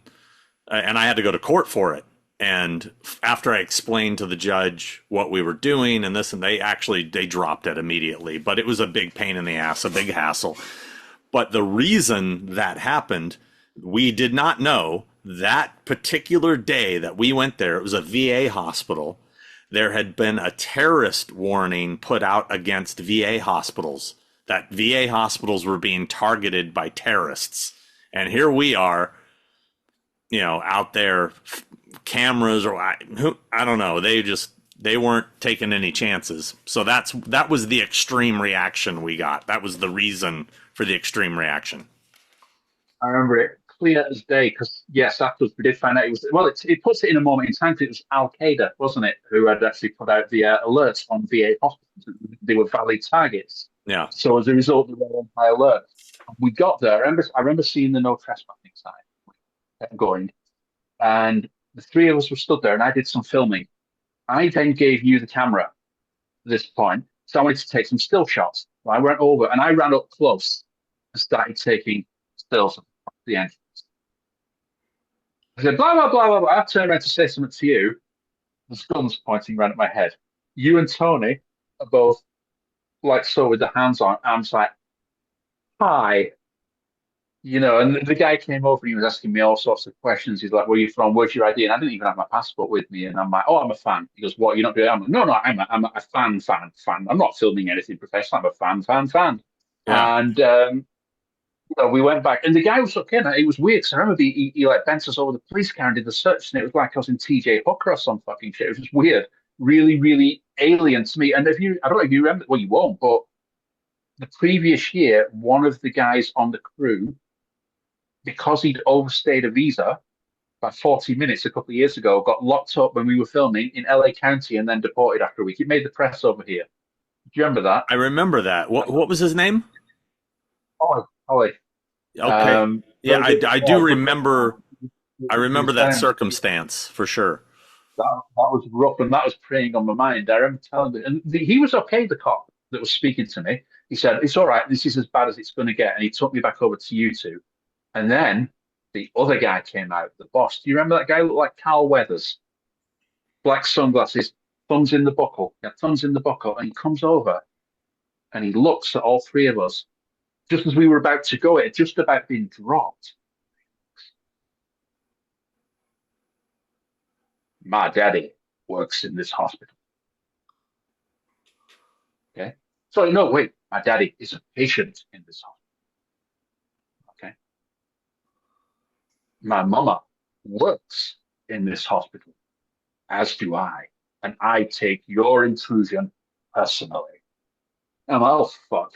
and I had to go to court for it. And after I explained to the judge what we were doing and this, and they dropped it immediately. But it was a big pain in the ass, a big hassle. But the reason that happened, we did not know that particular day that we went there. It was a VA hospital. There had been a terrorist warning put out against VA hospitals, that VA hospitals were being targeted by terrorists. And here we are, out there, cameras, or I don't know. They weren't taking any chances. So that was the extreme reaction we got. That was the reason for the extreme reaction. I remember it clear as day because, yes, afterwards we did find out it puts it in a moment in time because it was Al Qaeda, wasn't it, who had actually put out the alerts on VA hospitals. They were valid targets. Yeah. So as a result, they were on high alert. We got there. I remember seeing the no trespassing sign going, and the 3 of us were stood there, and I did some filming. I then gave you the camera at this point, so I wanted to take some still shots. So I went over and I ran up close and started taking stills of the entrance. I said, blah, blah, blah, blah, blah. I turned around to say something to you. The gun's pointing right at my head. You and Tony are both like so with the hands on. I'm just like, hi. And the guy came over and he was asking me all sorts of questions. He's like, where are you from? Where's your ID? And I didn't even have my passport with me. And I'm like, oh, I'm a fan. He goes, what, you're not doing it? I'm like, no, I'm a fan. I'm not filming anything professional. I'm a fan. Yeah. And we went back. And the guy was okay. It was weird. So I remember he like bent us over the police car and did the search. And it was like I was in TJ Hooker or some fucking shit. It was just weird. Really, really alien to me. And I don't know if you remember, well, you won't, but the previous year, one of the guys on the crew, because he'd overstayed a visa by 40 minutes a couple of years ago, got locked up when we were filming in LA County and then deported after a week. It made the press over here. Do you remember that? I remember that. What was his name? Ollie. Okay. Yeah, I do remember. I remember that circumstance for sure. That was rough, and that was preying on my mind. I remember telling him, and he was okay, the cop that was speaking to me. He said, it's all right, this is as bad as it's going to get. And he took me back over to you two. And then the other guy came out, the boss. Do you remember that guy who looked like Carl Weathers? Black sunglasses, thumbs in the buckle. Yeah, thumbs in the buckle. And he comes over and he looks at all 3 of us. Just as we were about to go, it had just about been dropped. My daddy works in this hospital. Okay. So, no, wait. My daddy is a patient in this hospital. Okay. My mama works in this hospital, as do I. And I take your intrusion personally. I'm like, oh, fuck.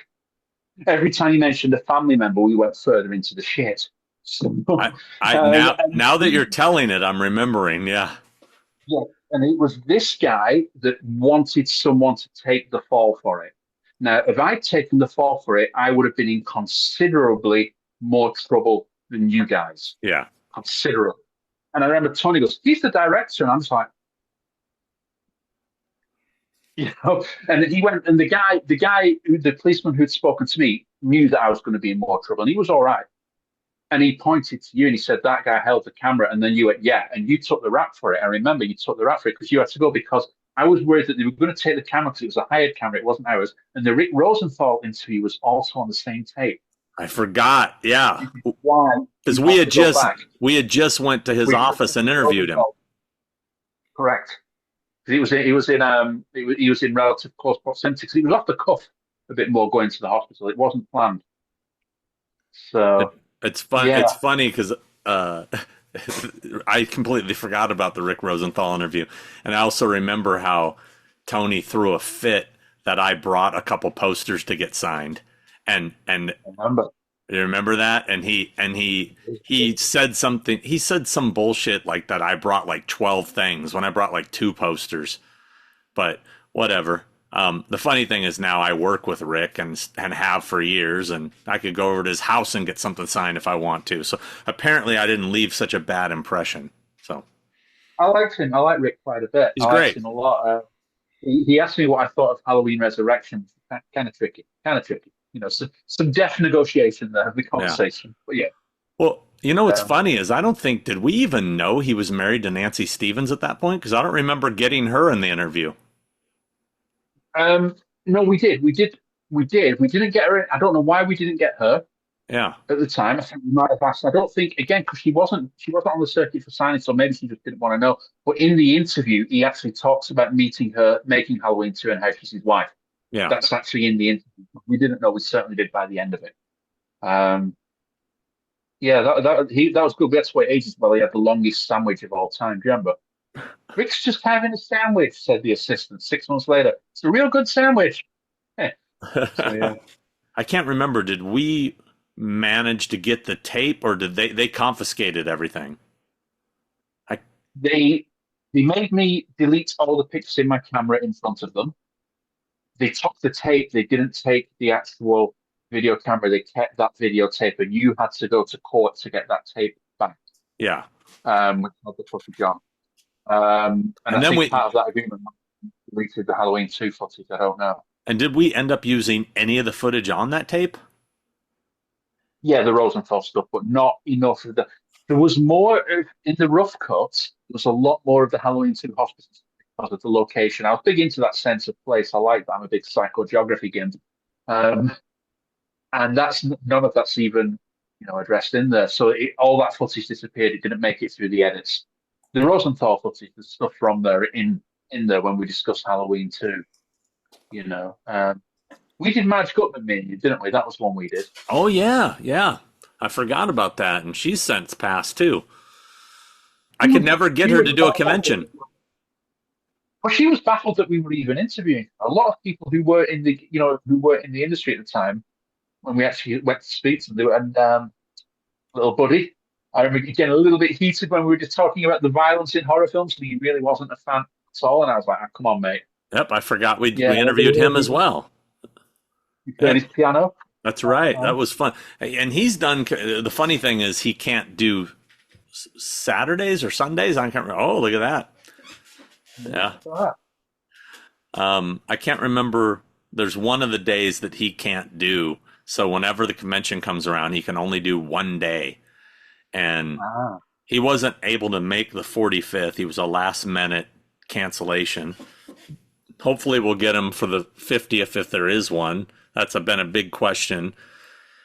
Every time you mentioned a family member, we went further into the shit. So, now that you're telling it, I'm remembering, yeah. Yeah, and it was this guy that wanted someone to take the fall for it. Now, if I'd taken the fall for it, I would have been in considerably more trouble than you guys. Yeah. Considerably. And I remember Tony goes, he's the director. And I'm just like, and he went, and the policeman who'd spoken to me knew that I was going to be in more trouble. And he was all right. And he pointed to you and he said, that guy held the camera. And then you went, yeah. And you took the rap for it. I remember you took the rap for it because you had to go because I was worried that they were going to take the camera because it was a hired camera. It wasn't ours. And the Rick Rosenthal interview was also on the same tape. I forgot. Yeah. Why? Because we had just went to his office and interviewed him. Correct. He was in relative close proximity because he was off the cuff. a bit more going to the hospital. It wasn't planned. So It's fun. yeah, It's funny because I completely forgot about the Rick Rosenthal interview, and I also remember how Tony threw a fit that I brought a couple posters to get signed, and I remember. you remember that? And he said something. He said some bullshit like that. I brought like 12 things when I brought like 2 posters, but whatever. The funny thing is now I work with Rick and have for years, and I could go over to his house and get something signed if I want to. So apparently I didn't leave such a bad impression. So I liked him. I like Rick quite a bit. he's I liked great. him a lot. He asked me what I thought of Halloween Resurrection. Kind of tricky. Kind of tricky. You know, some deft negotiation there, the conversation. But yeah. Well, you know what's Um, funny is I don't think, did we even know he was married to Nancy Stevens at that point? Because I don't remember getting her in the interview. no, we did. We did. We did. We didn't get her in. I don't know why we didn't get her Yeah. at the time. I think we might have asked. I don't think again because she wasn't on the circuit for signing, so maybe she just didn't want to know. But in the interview, he actually talks about meeting her, making Halloween 2, and how she's his wife. Yeah. That's actually in the interview. We didn't know. We certainly did by the end of it. Um, yeah, that was good. We had to wait ages while he had the longest sandwich of all time. Do you remember? Rick's just having a sandwich, said the assistant. 6 months later, it's a real good sandwich. Eh. So yeah. I can't remember. Did we manage to get the tape, or did they confiscated everything? They made me delete all the pictures in my camera in front of them. They took the tape. They didn't take the actual video camera. They kept that videotape, and you had to go to court to get that tape back. Yeah. Which was the footage John. And I then think part of that agreement deleted the Halloween 2 footage. I don't know. And did we end up using any of the footage on that tape? Yeah, the Rosenthal stuff, but not enough of the. There was more in the rough cuts. There was a lot more of the Halloween 2 hospitals because of the location. I was big into that sense of place. I like that. I'm a big psychogeography game, and none of that's even addressed in there. So all that footage disappeared. It didn't make it through the edits. The Rosenthal footage, there's stuff from there in there when we discussed Halloween 2. We did Madge Gutman, me and you, didn't we? That was one we did. Oh yeah, yeah. I forgot about that, and she's since passed too. I could never get her to do a convention. Well, she was baffled that we were even interviewing a lot of people who were in the industry at the time when we actually went to speak to them. And little buddy, I remember getting a little bit heated when we were just talking about the violence in horror films, and he really wasn't a fan at all. And I was like, oh, "Come on, mate." Yep, I forgot we interviewed him as well. He played his piano. That's right. That was fun. And he's done. The funny thing is, he can't do Saturdays or Sundays. I can't remember. Oh, look at that. Yeah. I can't remember. There's one of the days that he can't do. So whenever the convention comes around, he can only do one day. And he wasn't able to make the 45th. He was a last minute cancellation. Hopefully we'll get him for the 50th if there is one. That's been a big question.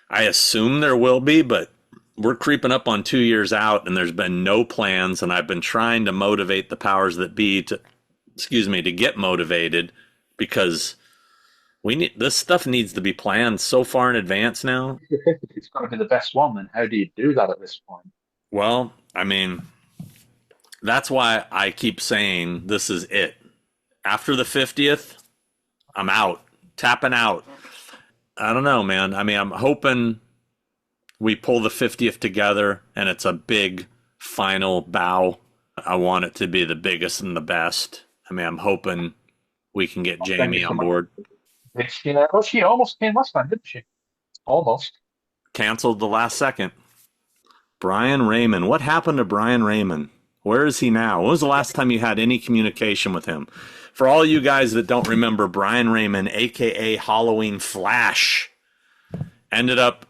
I assume there will be, but we're creeping up on 2 years out, and there's been no plans. And I've been trying to motivate the powers that be to get motivated, because this stuff needs to be planned so far in advance now. It's got to be the best one. Then how do you do that at this point? Well, I mean, that's why I keep saying this is it. After the 50th, I'm out, tapping out. I don't know, man. I mean, I'm hoping we pull the 50th together and it's a big final bow. I want it to be the biggest and the best. I mean, I'm hoping we can get Jamie on board. Well, she almost came last time, didn't she? Almost. Canceled the last second. Brian Raymond. What happened to Brian Raymond? Where is he now? When was the last time you had any communication with him? For all you guys that don't remember, Brian Raymond, a.k.a. Halloween Flash, ended up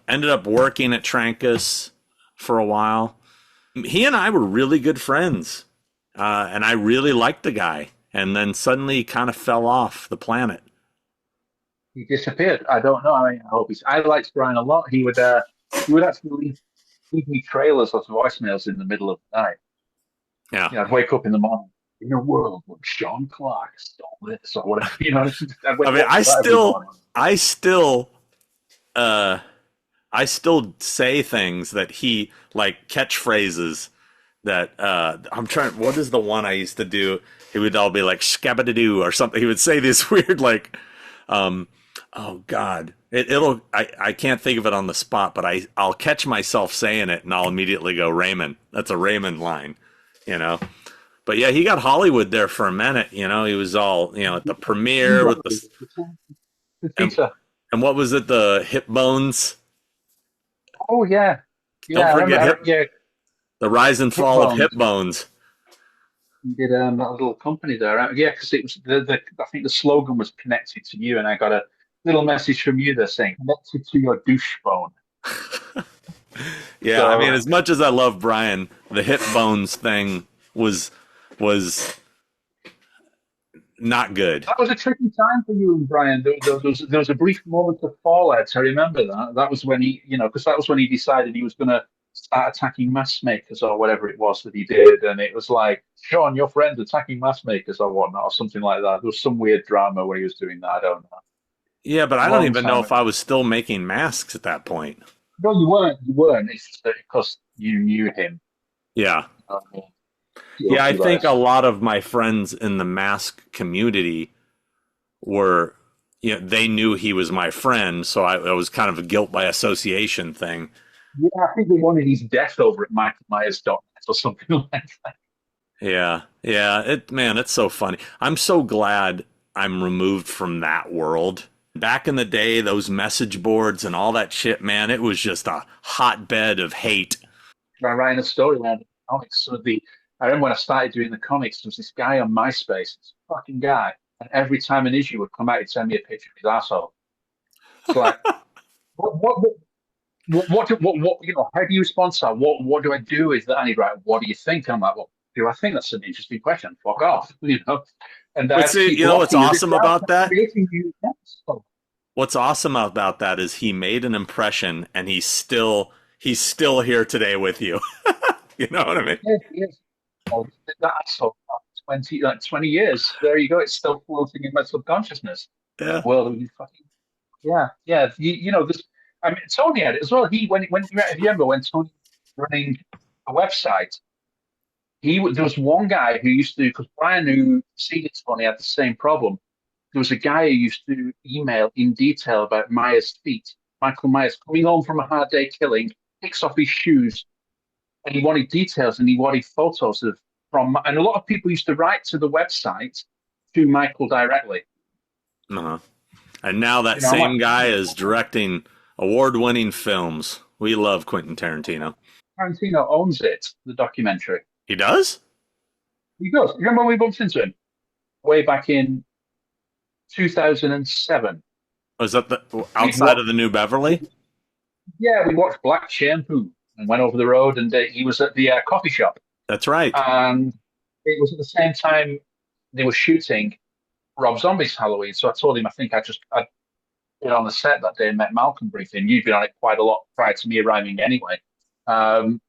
working at Trancas for a while. He and I were really good friends, and I really liked the guy. And then suddenly he kind of fell off the planet. He disappeared. I don't know. I mean, I liked Brian a lot. He would actually leave me trailers or voicemails in the middle of the night. Yeah. I'd wake up in the morning, in a world where Sean Clark stole this or whatever, I mean, I still say things that he like catchphrases that I'm trying. What is the one I used to do? He would all be like "scabadoo" or something. He would say this weird like, oh God, I can't think of it on the spot, but I'll catch myself saying it and I'll immediately go Raymond. That's a Raymond line, you know. But yeah, he got Hollywood there for a minute. You know, he was all at the premiere with and, pizza. and what was it? The hip bones. Oh yeah, Don't I forget remember. Yeah, the rise and fall of hip bones. he did a little company there. Yeah, because it was I think the slogan was connected to you, and I got a little message from you there saying connected to your douche bone. Yeah, I mean, as much as I love Brian, the hip bones thing was not good. That was a tricky time for you and Brian. There was a brief moment of fallout. I remember that. That was when he, because that was when he decided he was going to start attacking mask makers or whatever it was that he did. And it was like, Sean, your friend's attacking mask makers or whatnot, or something like that. There was some weird drama where he was doing that. I don't know. Yeah, but I don't even know if I was still making masks at that point. No, you weren't. You weren't. It's just because you knew him. Yeah. Yeah, I think a lot of my friends in the mask community were, they knew he was my friend, so it was kind of a guilt by association thing. Yeah, I think they wanted his death over at michaelmyers.net or something like that. Yeah, it's so funny. I'm so glad I'm removed from that world. Back in the day, those message boards and all that shit, man, it was just a hotbed of hate. I writing a story around comics. I remember when I started doing the comics, there was this guy on MySpace, this fucking guy, and every time an issue would come out, he'd send me a picture of his asshole. It's like, what, how do you respond to that? What do I do with that? And he'd write, what do you think? And I'm like, well, do I think that's an interesting question? Fuck off, And but see, what's awesome about that? What's awesome about that is he made an impression, and he's still here today with you. You know what I mean? Yes. Oh, that's so 20 years. There you go. It's still floating in my subconsciousness. Yeah. Well, yeah. This. I mean, Tony had it as well. If you remember when Tony was running a website, there was one guy who used to, because Brian, who preceded Tony, had the same problem. There was a guy who used to email in detail about Myers' feet. Michael Myers coming home from a hard day killing, picks off his shoes, and he wanted details and he wanted photos and a lot of people used to write to the website to Michael directly. Uh-huh. And now that same guy is directing award-winning films. We love Quentin Tarantino. Tarantino owns it, the documentary. He does? He does. Remember when we bumped into him? Way back in 2007. Was that outside of the New Beverly? Yeah, we watched Black Shampoo and went over the road, and he was at the coffee shop. That's right. And it was at the same time they were shooting Rob Zombie's Halloween. So I told him, I think I'd been on the set that day and met Malcolm briefly. You'd been on it quite a lot prior to me arriving anyway. And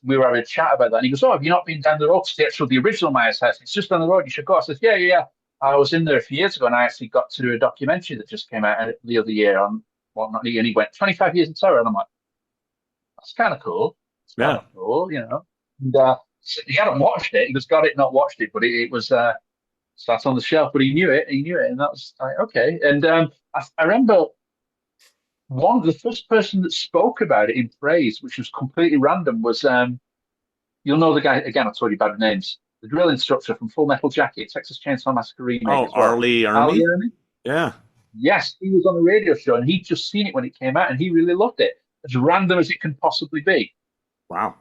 we were having a chat about that. And he goes, "Oh, have you not been down the road to the original Myers house? It's just down the road. You should go." I said, Yeah. I was in there a few years ago, and I actually got to a documentary that just came out the other year on whatnot. And he went 25 years in terror, and I'm like, that's kind of cool. It's kind of cool, And he hadn't watched it. He just got it, not watched it, but it was sat on the shelf. But he knew it, and that was like, okay. And I remember the first person that spoke about it in praise, which was completely random, was you'll know the guy again. I told you bad names. The drill instructor from Full Metal Jacket, Texas Chainsaw Massacre remake. Oh, Arlie Ermey? Yeah. Yes, he was on a radio show, and he'd just seen it when it came out, and he really loved it. As random as it can possibly be. Wow.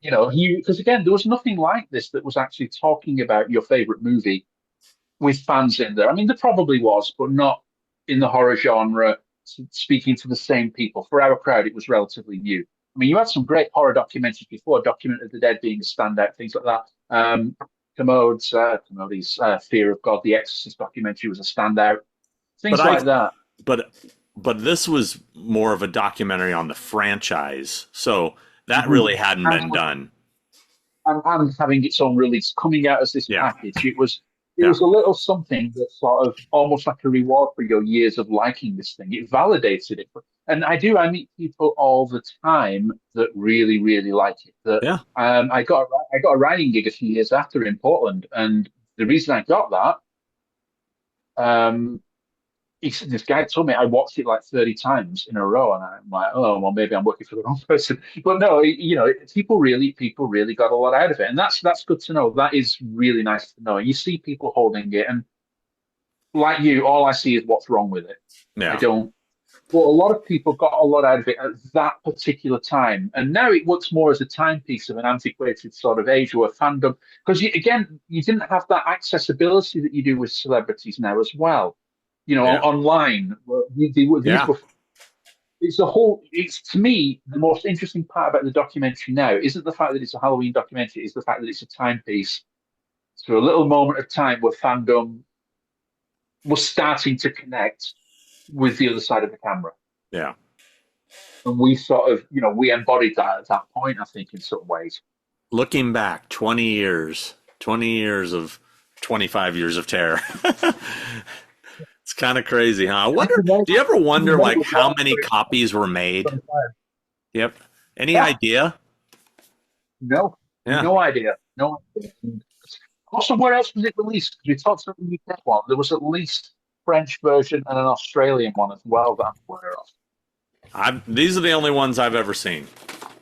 Because again, there was nothing like this that was actually talking about your favorite movie with fans in there. I mean, there probably was, but not in the horror genre, speaking to the same people. For our crowd, it was relatively new. I mean, you had some great horror documentaries before, Document of the Dead being a standout, things like that. Commode's Fear of God, The Exorcist documentary was a standout. Things like that. But this was more of a documentary on the franchise, so that really hadn't been done. and having its own release coming out as this Yeah. package. It was a little something that sort of almost like a reward for your years of liking this thing. It validated it. And I meet people all the time that really, really like it. That I got a writing gig a few years after in Portland, and the reason I got that, this guy told me I watched it like 30 times in a row, and I'm like, oh, well, maybe I'm working for the wrong person. But no, people really got a lot out of it, and that's good to know. That is really nice to know. You see people holding it, and like you, all I see is what's wrong with it. Yeah. I don't. But a lot of people got a lot out of it at that particular time, and now it works more as a timepiece of an antiquated sort of age or a fandom. Because you didn't have that accessibility that you do with celebrities now as well. Online. These were, it's to me, the most interesting part about the documentary now isn't the fact that it's a Halloween documentary, it's the fact that it's a timepiece to a little moment of time where fandom was starting to connect with the other side of the camera. Yeah. And we sort of, we embodied that at that point, I think, in some ways. Looking back 20 years of 25 years of terror. It's kind of crazy, huh? I wonder, do you ever wonder like how many copies were made? Yep. Any idea? No. Yeah. No idea. No idea. Also, where else was it released? Because we talked about the UK one. There was at least French version and an Australian one as well that I'm aware of. These are the only ones I've ever seen.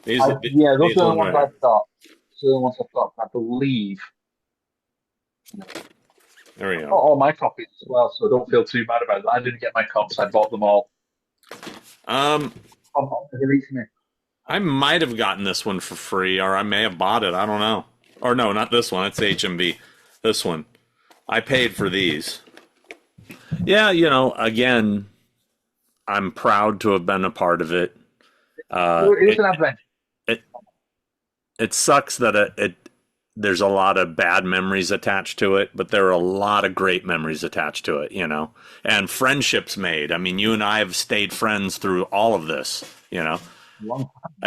Those are the ones I've got. Those are the ones I've got, I believe. There we go. All my copies as well, so don't feel too bad about it. I didn't get my copies. I bought them all. I might have gotten this one for free, or I may have bought it. I don't know. Or no, not this one. It's HMV. This one. I paid for these. Yeah, again, I'm proud to have been a part of it. It was an adventure. It sucks that there's a lot of bad memories attached to it, but there are a lot of great memories attached to it, and friendships made. I mean, you and I have stayed friends through all of this, I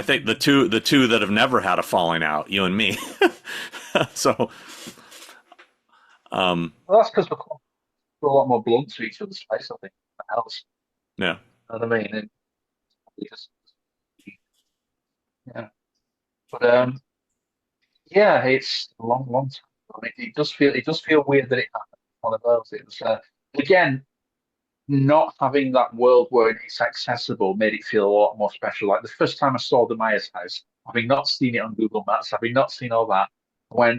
think the two that have never had a falling out, you and me. So, well, that's because we're a lot more blunt to each other's face, I think, than else. Yeah. You know what I mean? And yeah. But yeah, it's a long, long time. I mean, it does feel weird that it happened. One of those. It was again, not having that world where it's accessible made it feel a lot more special. Like the first time I saw the Myers house, having not seen it on Google Maps, having not seen all that, I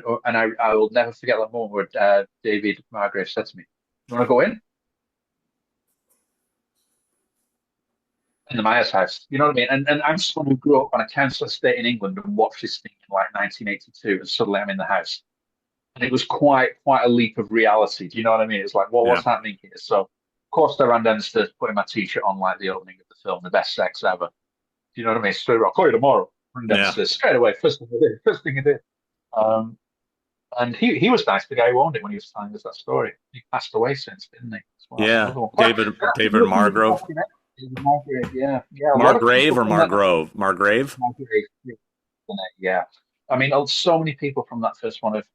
will never forget that moment where David Margrave said to me, "You want to go in?" In the Myers house, you know what I mean? And I'm someone who grew up on a council estate in England and watched this thing in like 1982, and suddenly I'm in the house, and it was quite a leap of reality. Do you know what I mean? It's like, well, what's happening here? So, of course, I ran downstairs, putting my t-shirt on like the opening of the film, The Best Sex Ever. Do you know what I mean? Straight away, I'll call you tomorrow. Run downstairs straight away. First thing I did. And he was nice, the guy who owned it when he was telling us that story. He passed away since, didn't he? Well, yeah, David Margrove. Margrave, yeah. Margrave or Margrove? Margrave? Margrave, yeah. I mean, so many people from that first one have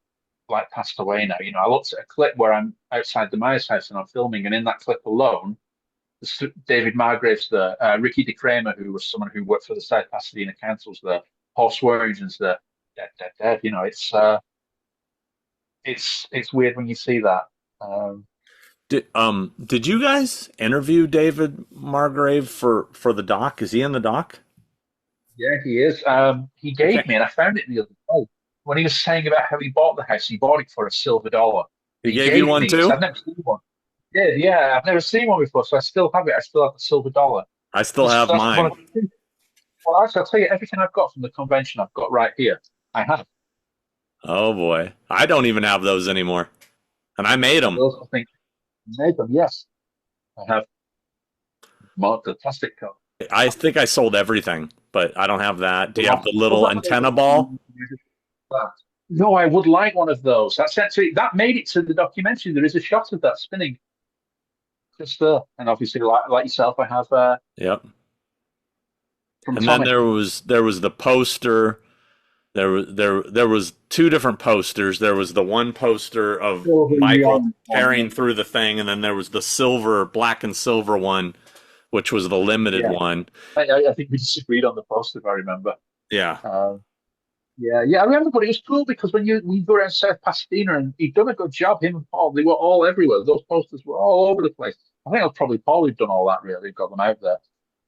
like passed away now. I looked at a clip where I'm outside the Myers house and I'm filming, and in that clip alone, David Margrave's there, Ricky DeCramer, who was someone who worked for the South Pasadena Council's there, Paul Swearingen's there, dead. It's weird when you see that. Did you guys interview David Margrave for the doc? Is he in the doc? Yeah, he is. He gave me, and I found it the other day, when he was saying about how he bought the house. He bought it for $1. He gave you one too? I've never seen one. He did, yeah. I've never seen one before, so I still have it. I still have the $1. I still have mine. Well, actually, I'll tell you, everything I've got from the convention, I've got right here. I have. Oh boy, I don't even have those anymore, and I made them. Those, I think. Made them, yes. I have marked the plastic cup. I think I sold everything, but I don't have that. Do you have the little antenna ball? No, I would like one of those. That made it to the documentary. There is a shot of that spinning just there, and obviously, like yourself, I have. Yep. And then there was the poster There was two different posters. There was the one poster of Silver and the Michael orange one, tearing through the thing, and then there was the silver, black and silver one, which was the limited yeah. one. I think we disagreed on the poster, if I remember. Yeah. Yeah, I remember, but it was cool because when we go around South Pasadena, and he'd done a good job, him and Paul, they were all everywhere. Those posters were all over the place. I think it was probably Paul who'd done all that, really, got them out there.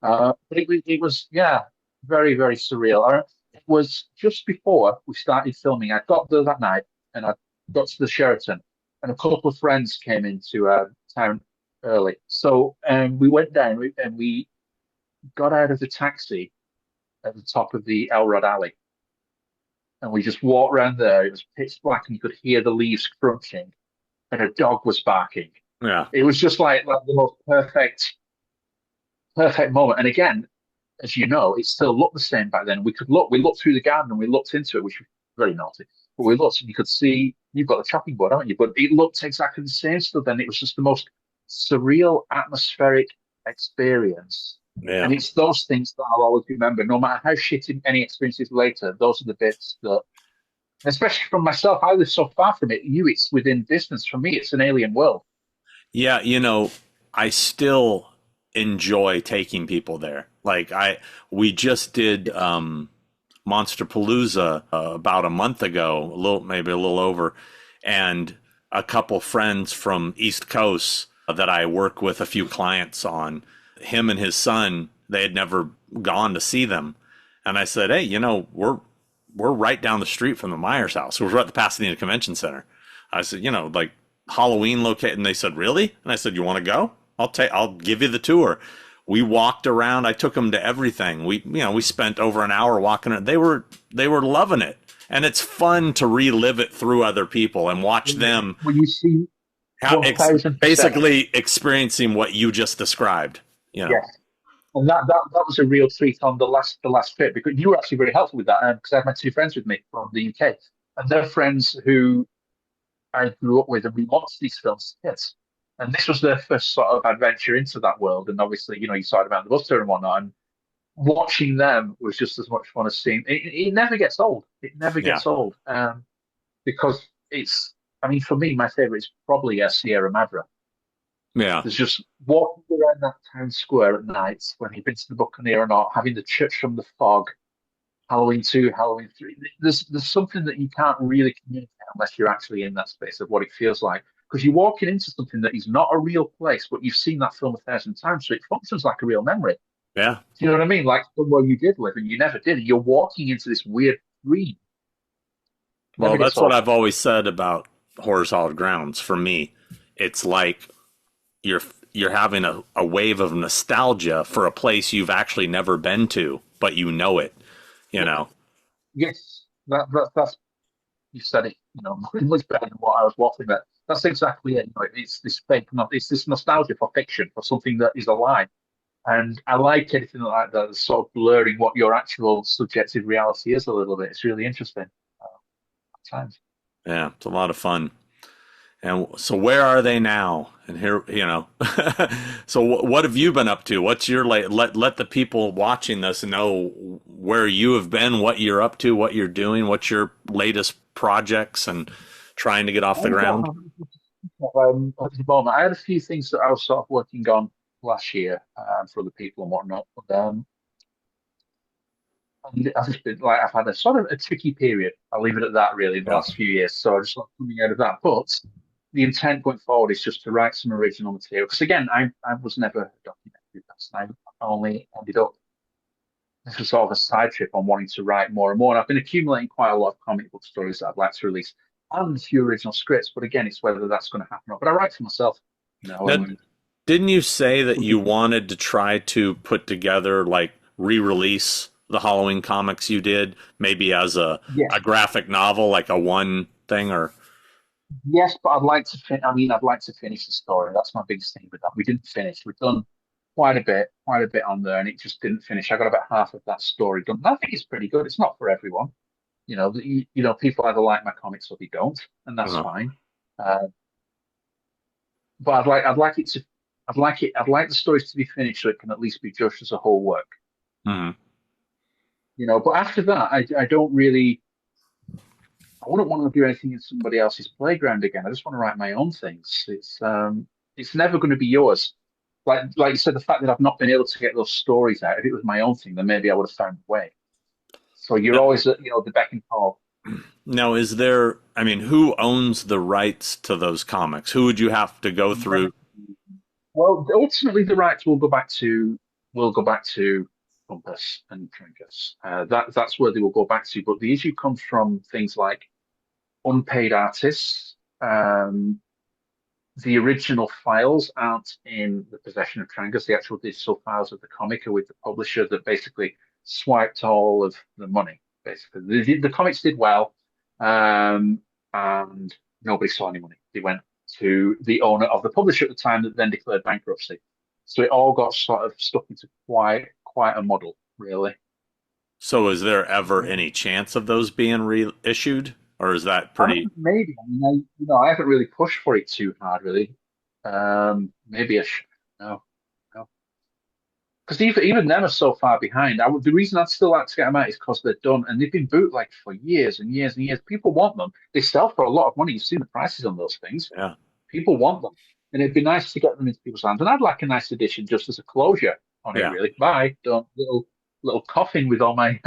But it was, yeah, very, very surreal. It was just before we started filming. I got there that night, and I got to the Sheraton, and a couple of friends came into town early. So we went down and we got out of the taxi at the top of the Elrod Alley, and we just walked around there. It was pitch black, and you could hear the leaves crunching, and a dog was barking. Yeah. It was just like the most perfect moment. And again, as you know, it still looked the same back then. We looked through the garden and we looked into it, which was very naughty. But we looked and you could see you've got the chopping board, haven't you? But it looked exactly the same still then. It was just the most surreal, atmospheric experience. Yeah. And it's those things that I'll always remember, no matter how shitty any experiences later. Those are the bits that, especially from myself, I live so far from it. It's within distance. For me, it's an alien world. Yeah, I still enjoy taking people there. Like we just did Monster Palooza about a month ago, maybe a little over, and a couple friends from East Coast that I work with a few clients on, him and his son, they had never gone to see them. And I said, hey, we're right down the street from the Myers house. We're at the Pasadena Convention Center. I said, like Halloween location. And they said, really? And I said, you want to go? I'll give you the tour. We walked around. I took them to everything. We spent over an hour walking it. They were loving it. And it's fun to relive it through other people and watch them when you see basically experiencing what you just described. Yes. And that was a real treat on the last trip, because you were actually very helpful with that, because I had my two friends with me from the UK, and they're friends who I grew up with, and we watched these films as kids. And this was their first sort of adventure into that world. And obviously, you saw it about the bus tour and whatnot. And watching them was just as much fun as seeing it. Never gets old. It never gets old. Because for me, my favorite is probably Sierra Madre. Yeah. There's just walking around that town square at night when you've been to the Buccaneer or not, having the church from the fog, Halloween 2, Halloween 3. There's something that you can't really communicate unless you're actually in that space of what it feels like. Because you're walking into something that is not a real place, but you've seen that film 1,000 times, so it functions like a real memory. Yeah. Do you know what I mean? Like somewhere you did live and you never did. And you're walking into this weird dream. Well, that's what I've always said about Horror's Hallowed Grounds. For me, it's like you're having a wave of nostalgia for a place you've actually never been to, but you know it. Yes, that's you said it. Much better than what I was waffling about. That's exactly it. It's this fake, it's this nostalgia for fiction, for something that is alive. And I like anything like that that's sort of blurring what your actual subjective reality is a little bit. It's really interesting at times. Yeah, it's a lot of fun. And so where are they now? And here, so what have you been up to? What's your, let the people watching this know where you have been, what you're up to, what you're doing, what's your latest projects and trying to get off the ground? At the moment, I had a few things that I was sort of working on last year for other people and whatnot. But, I've had a sort of a tricky period. I'll leave it at that, really, in the last few years. So I just like coming out of that. But the intent going forward is just to write some original material. Because again, I was never a documentary person. I only ended up, this was sort of a side trip on wanting to write more and more. And I've been accumulating quite a lot of comic book stories that I'd like to release and a few original scripts. But again, it's whether that's going to happen or not. But I write for myself. Didn't you say that you wanted to try to put together, re-release the Halloween comics you did, maybe as a graphic novel, like a one thing, or? Yes, but I'd like to finish the story. That's my biggest thing with that. We didn't finish. We've done quite a bit on there, and it just didn't finish. I got about half of that story done. And I think it's pretty good. It's not for everyone. People either like my comics or they don't, and that's fine. But I'd like the stories to be finished so it can at least be judged as a whole work. Mm-hmm. But after that, I don't really. I wouldn't want to do anything in somebody else's playground again. I just want to write my own things. It's never going to be yours. Like you said, the fact that I've not been able to get those stories out. If it was my own thing, then maybe I would have found a way. So you're always at, the beck and call. Now, who owns the rights to those comics? Who would you have to go through? Well, ultimately, the rights will go back to Compass and Trinkus. That's where they will go back to. But the issue comes from things like unpaid artists. The original files aren't in the possession of Trinkus. The actual digital files of the comic are with the publisher that basically swiped all of the money. Basically, the comics did well, and nobody saw any money. They went to the owner of the publisher at the time that then declared bankruptcy. So it all got sort of stuck into quite a muddle, really. So is there ever any chance of those being reissued, or is that pretty? Maybe. I mean, I haven't really pushed for it too hard, really. Maybe I should. No. Because even them are so far behind. The reason I'd still like to get them out is because they're done and they've been bootlegged for years and years and years. People want them. They sell for a lot of money. You've seen the prices on those things. Yeah. People want them, and it'd be nice to get them into people's hands. And I'd like a nice edition just as a closure on it. Really, bye. Don't little coffin with all my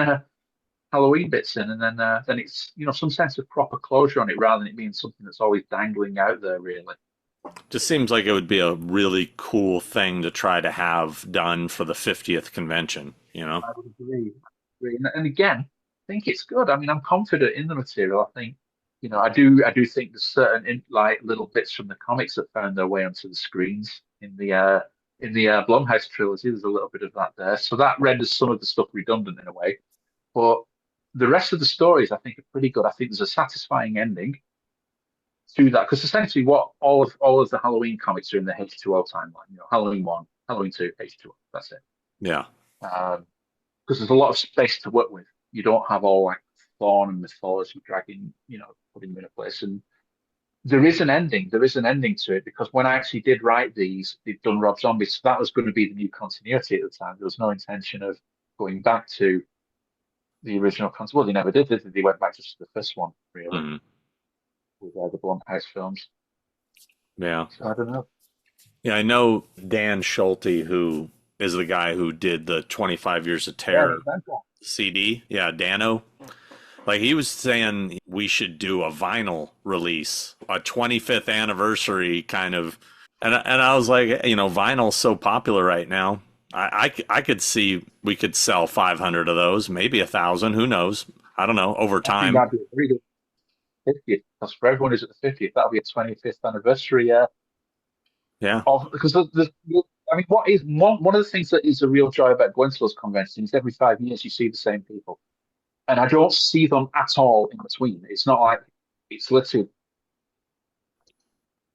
Halloween bits in, and then it's some sense of proper closure on it rather than it being something that's always dangling out there. Really. Just seems like it would be a really cool thing to try to have done for the 50th convention, I would agree. And again, I think it's good. I mean, I'm confident in the material. I think, I do think there's certain little bits from the comics that found their way onto the screens in the Blumhouse trilogy. There's a little bit of that there. So that renders some of the stuff redundant in a way. But the rest of the stories, I think, are pretty good. I think there's a satisfying ending to that, because essentially what all of the Halloween comics are in the H2O timeline. Halloween 1, Halloween 2, H2O. That's it. Yeah. Because there's a lot of space to work with. You don't have all like thorn and mythology dragging, putting them in a place. And there is an ending. There is an ending to it, because when I actually did write these, they'd done Rob Zombie, so that was going to be the new continuity at the time. There was no intention of going back to the original concept. Well, they never did. They went back to the first one, really. Mm-hmm. With the Blumhouse films. Yeah. So I don't know. Yeah, I know Dan Schulte, who is the guy who did the 25 Years of Terror CD. Yeah, Dano. Like, he was saying we should do a vinyl release, a 25th anniversary kind of. And I was like, vinyl's so popular right now. I could see we could sell 500 of those, maybe 1,000. Who knows? I don't know, over time. That'd be really good. 50th, because for everyone who's at the 50th, that'll be a 25th anniversary. Yeah. Because what is one of the things that is a real joy about going to those conventions is every 5 years you see the same people, and I don't see them at all in between. It's not like it's literally.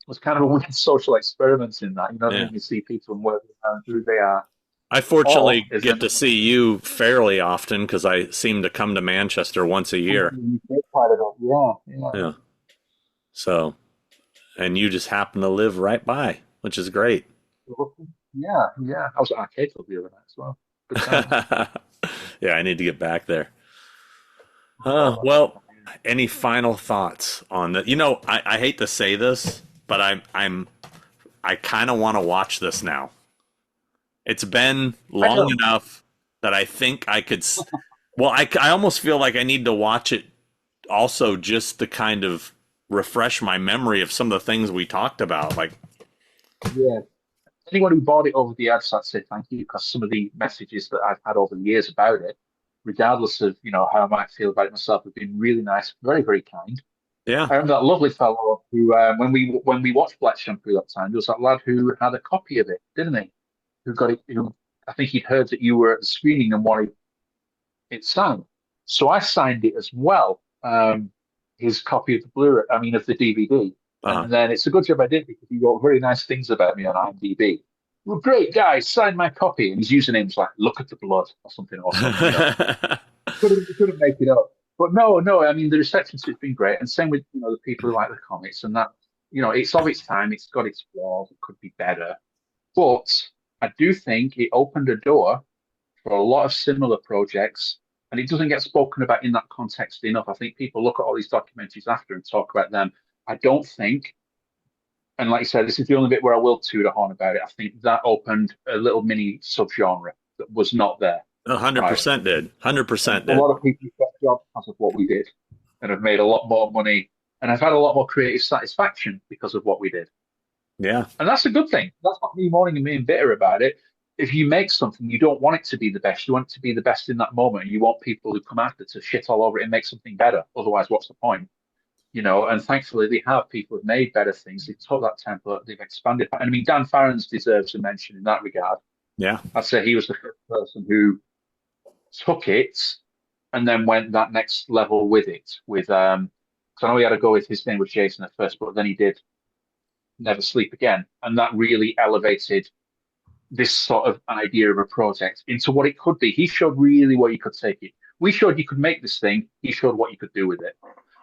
It's kind of a weird social experiment in that. You see people and work out who they are. I fortunately get to see you fairly often because I seem to come to Manchester once a year. Yeah. So, and you just happen to live right by, which is great. Yeah. I was at Arcade Club the other night as well. Good time. Yeah, I need to get back there. Well, any final thoughts on that? I hate to say this, but I kind of want to watch this now. It's been long enough that I think I could. Well, I almost feel like I need to watch it also just to kind of refresh my memory of some of the things we talked about. Yeah. Anyone who bought it over the ads, I'd say thank you, because some of the messages that I've had over the years about it, regardless of how I might feel about it myself, have been really nice, very, very kind. Yeah. I remember that lovely fellow who, when we watched Black Shampoo that time, there was that lad who had a copy of it, didn't he? Who got it? I think he'd heard that you were at the screening and wanted it signed. So I signed it as well. His copy of the DVD. Uh-huh. And then it's a good job I did, because he wrote very nice things about me on IMDb. Well, great guy, sign my copy. And his username's like, look at the blood or something awesome. Couldn't make it up. But no, the reception to it's been great. And same with, the people who like the comics, and that, it's of its time, it's got its flaws, it could be better. But I do think it opened a door for a lot of similar projects And it doesn't get spoken about in that context enough. I think people look at all these documentaries after and talk about them. I don't think, and like you said, this is the only bit where I will toot a horn about it. I think that opened a little mini subgenre that was not there. 100% did. 100% did. A lot of people got jobs because of what we did and have made a lot more money and have had a lot more creative satisfaction because of what we did. Yeah. And that's a good thing. That's not me mourning and being bitter about it. If you make something, you don't want it to be the best. You want it to be the best in that moment. You want people who come after to shit all over it and make something better. Otherwise, what's the point? You know, and thankfully they have people who've made better things. They've took that template, they've expanded. And I mean, Dan Farrens deserves a mention in that regard. Yeah. I'd say he was the first person who took it and then went that next level with it. With because I know he had to go with, his name was Jason at first, but then he did Never Sleep Again, and that really elevated this sort of idea of a project into what it could be. He showed really where you could take it. We showed you could make this thing. He showed what you could do with it.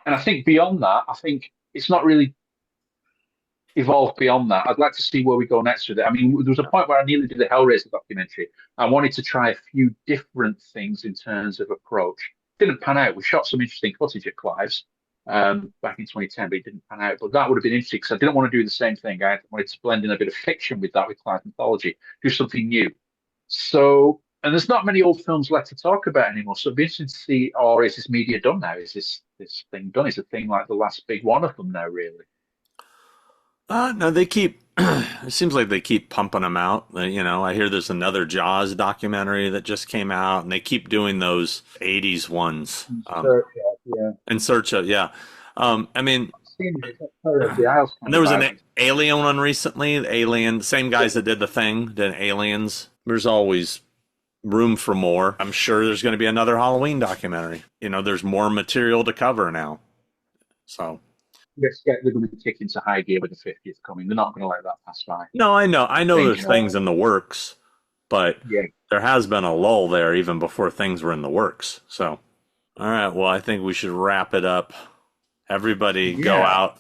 And I think beyond that, I think it's not really evolved beyond that. I'd like to see where we go next with it. I mean, there was a point where I nearly did the Hellraiser documentary. I wanted to try a few different things in terms of approach. Didn't pan out. We shot some interesting footage at Clive's back in 2010, but it didn't pan out. But that would have been interesting because I didn't want to do the same thing. I wanted to blend in a bit of fiction with that, with Clive's mythology, do something new. So, and there's not many old films left to talk about anymore. So it'd be interesting to see, or is this media done now? Is this thing done? Is the thing like the last big one of them now, really? No, they keep, it seems like they keep pumping them out. You know, I hear there's another Jaws documentary that just came out, and they keep doing those 80s ones. In search of, yeah. I mean, and there was an Alien one recently. Alien, same guys that did The Thing, did Aliens. There's always room for more. I'm sure there's going to be another Halloween documentary. You know, there's more material to cover now. So. They're going to be kicked into high gear with the 50th coming. They're not going to let that pass by. No, I know there's things in the works, but there has been a lull there even before things were in the works. So, all right, well, I think we should wrap it up. Everybody go out,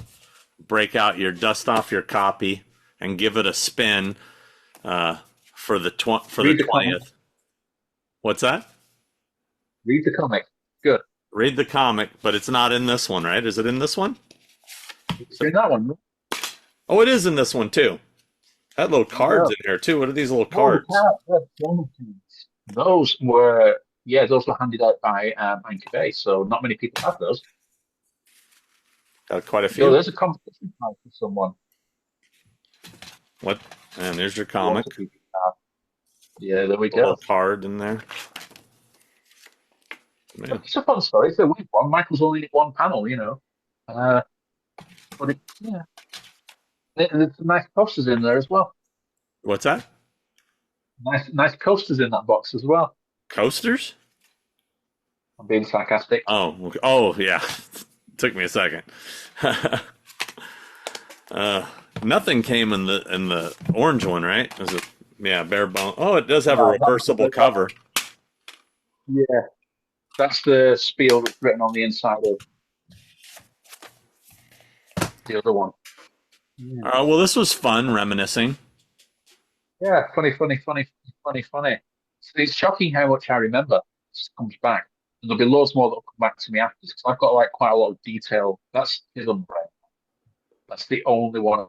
dust off your copy, and give it a spin for the 20th. What's that? Read the comic. Good. Read the comic, but it's not in this one, right? Is it in this one? It's in that one. Oh, it is in this one too. That little card's in here too. What are these little cards? Those were handed out by Anchor Bay, so not many people have those. Got quite a few. So there's a competition prize for someone. What? And there's your comic. Yeah, there we go. Little card in there. Man. It's a fun story. It's a weird one. Michael's only in one panel, you know. But there's some nice posters in there as well. What's that? Nice coasters in that box as well. Coasters? I'm being sarcastic. Oh yeah. Took me a second. Nothing came in the orange one, right? Is it? Yeah, bare bone. Oh, it does have a reversible cover. Yeah, that's the spiel that's written on the inside of the other one. Yeah. Well, this was fun reminiscing. Yeah, funny. It's shocking how much I remember. It just comes back. And there'll be loads more that'll come back to me after this because I've got like quite a lot of detail. That's his umbrella. That's the only one.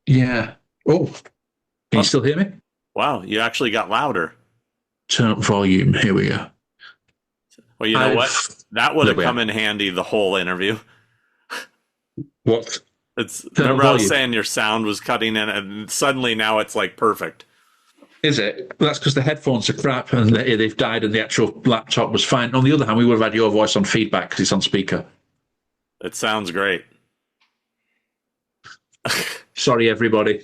Yeah. Oh, can you still hear me? Wow, you actually got louder. Turn up volume. Here we go. Well, you know what? That would have come in handy the whole interview. What? Remember I was saying your sound was cutting in, and suddenly now it's like perfect. Is it? Well, that's because the headphones are crap and they've died and the actual laptop was fine. On the other hand, we would have had your voice on feedback because it's on speaker. It sounds great. Sorry, everybody.